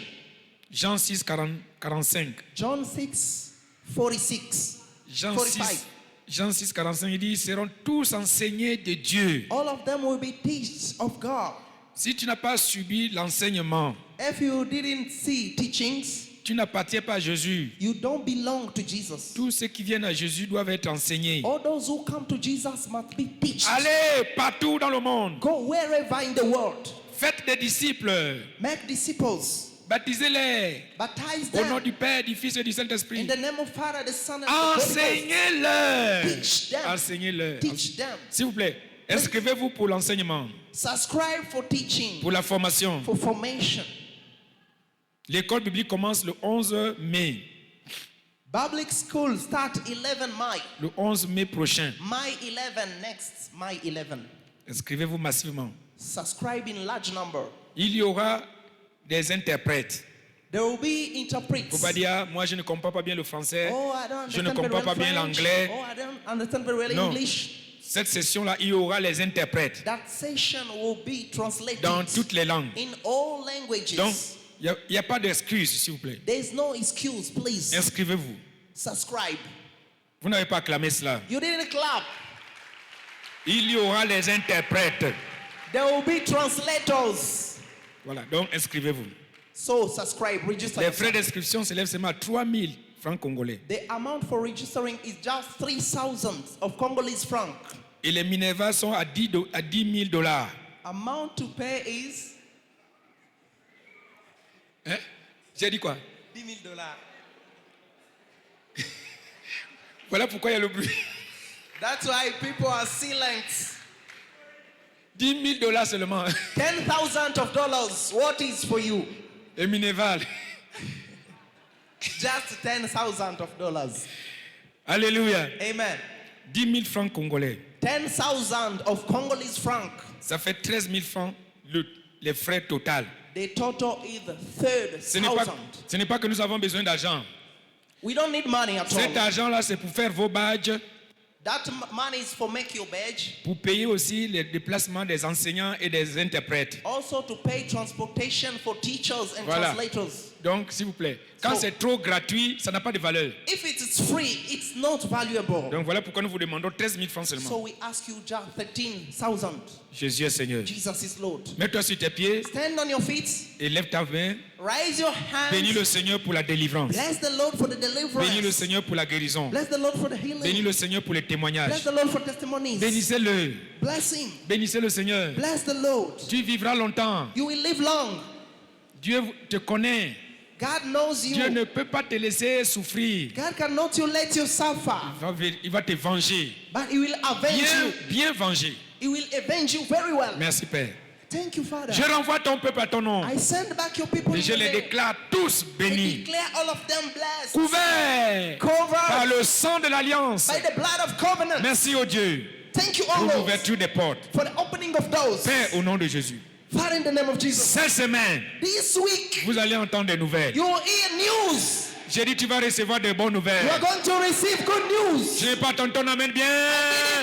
Jean 6, 45. John 6, 46. Jean 45. 6, Jean 6, 45, il dit, ils seront tous enseignés de Dieu. All of them will be teachers of God. Si tu n'as pas subi l'enseignement, If you didn't see teachings, tu n'appartiens pas à Jésus. you don't belong to Jesus. Tous ceux qui viennent à Jésus doivent être enseignés. All those who come to Jesus must be taught. Allez partout dans le monde. Go wherever in the world. Faites des disciples. Make disciples. Baptisez-les. Baptize Au nom them du Père, du Fils et du in Saint-Esprit. the name of Father, the Son, and the Holy Ghost. Enseignez-leur. Teach them. Enseignez-leur. Teach them. S'il vous plaît, inscrivez-vous pour l'enseignement, Subscribe for teaching, pour la formation. for formation. L'école biblique commence le 11 mai. Public school start 11 May. Le 11 mai prochain. May 11 next. May 11. Inscrivez-vous massivement. Subscribe in large number. Il y aura des interprètes. There will be Il ne interprets. faut pas dire, moi je ne comprends pas bien le français. Oh, I don't Je ne understand very comprends well pas bien French. l'anglais. Oh, I don't understand very well Non. English. Cette session-là, il y aura les interprètes That session will be translated dans toutes les langues. in all languages. Donc, il n'y a pas d'excuse, s'il vous plaît. There is no excuse, please. Inscrivez-vous. Subscribe. Vous n'avez pas acclamé cela. You didn't clap. Il y aura les interprètes. There will be translators. Voilà, donc inscrivez-vous. So subscribe, register. Les frais yourself. d'inscription s'élèvent seulement à 3 000 francs congolais. The amount for registering is just 3,000 of Congolese franc. Et les Minervas sont à 10 000 $. Amount to pay is Hein? J'ai dit quoi? $10,000. Voilà pourquoi il y a le bruit. That's why people are silent. 10 000 $ seulement. $10,000 of dollars. What is for you? Et Minerval. Just $10,000 of dollars. Alléluia. Amen. 10 000 francs congolais. 10,000 of Congolese franc. Ça fait 13 000 francs les frais total. The total is Ce n'est pas, 30,000. ce n'est pas que nous avons besoin d'argent. We don't need money at Cet all. argent-là, c'est pour faire vos badges, That money is for make your badge. pour payer aussi les déplacements des enseignants et des interprètes. Also to pay transportation for teachers and Voilà. translators. Donc, s'il vous plaît, quand So- c'est trop gratuit, ça n'a pas de valeur. If it is free, it's not valuable. Donc, voilà pourquoi nous vous demandons 13 000 francs So seulement. we ask you just 13,000. Jésus est Seigneur. Jesus is Lord. Mets-toi sur tes pieds Stand on your feet. et lève ta main. Raise your Bénis hands. le Seigneur pour la délivrance. Bless the Lord for the Bénis le deliverance. Seigneur pour la guérison. Bless the Lord for the Bénis healing. le Seigneur pour les Bless témoignages. the Lord for testimonies. Bénissez-le. Bless him. Bénissez le Seigneur. Bless the Lord. Tu vivras longtemps. You will live long. Dieu te connaît. God knows Dieu you. ne peut pas te laisser souffrir. God cannot you let you suffer, Il va te venger. but He will avenge Bien, you. bien venger. He will avenge you very well. Merci Père. Thank you, Father. Je renvoie ton peuple à ton nom. I send back your people Et in je your les name. déclare tous I bénis. declare all of them blessed, Couverts par covered le sang de l'alliance. by the blood of covenant. Merci au Dieu Thank you, pour all Lord, l'ouverture des portes. for the opening of doors. Père, au nom de Jésus. Father, in the name of Jesus. Cette semaine, This week, vous allez entendre des nouvelles. you will hear news. J'ai dit, tu vas recevoir des bonnes nouvelles. You are going to receive good news. Je n'ai pas ton amène bien.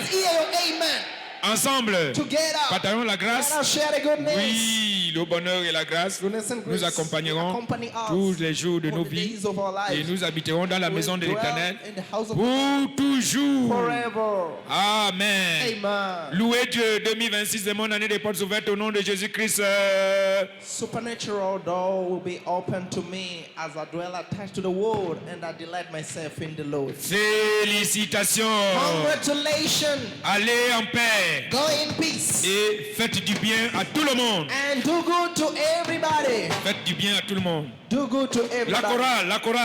Let's hear your amen. Ensemble, Together, partagons la let grâce. us share the good news. Oui, le bonheur et la grâce Goodness and nous grace accompagneront accompany us tous les jours de for nos the vies days of our et lives. nous habiterons dans la We maison de will l'Éternel dwell in the house of pour toujours. forever. Amen. Amen. Louez Dieu, 2026 est mon année des portes ouvertes au nom de Jésus-Christ. Supernatural door will be open to me as I dwell attached to the word and I delight myself in the Lord. Félicitations. Congratulations. Allez en paix Go in peace et faites du bien à tout le monde. and do good to everybody. Faites du bien à tout le monde. Do good to La everybody. chorale, la chorale.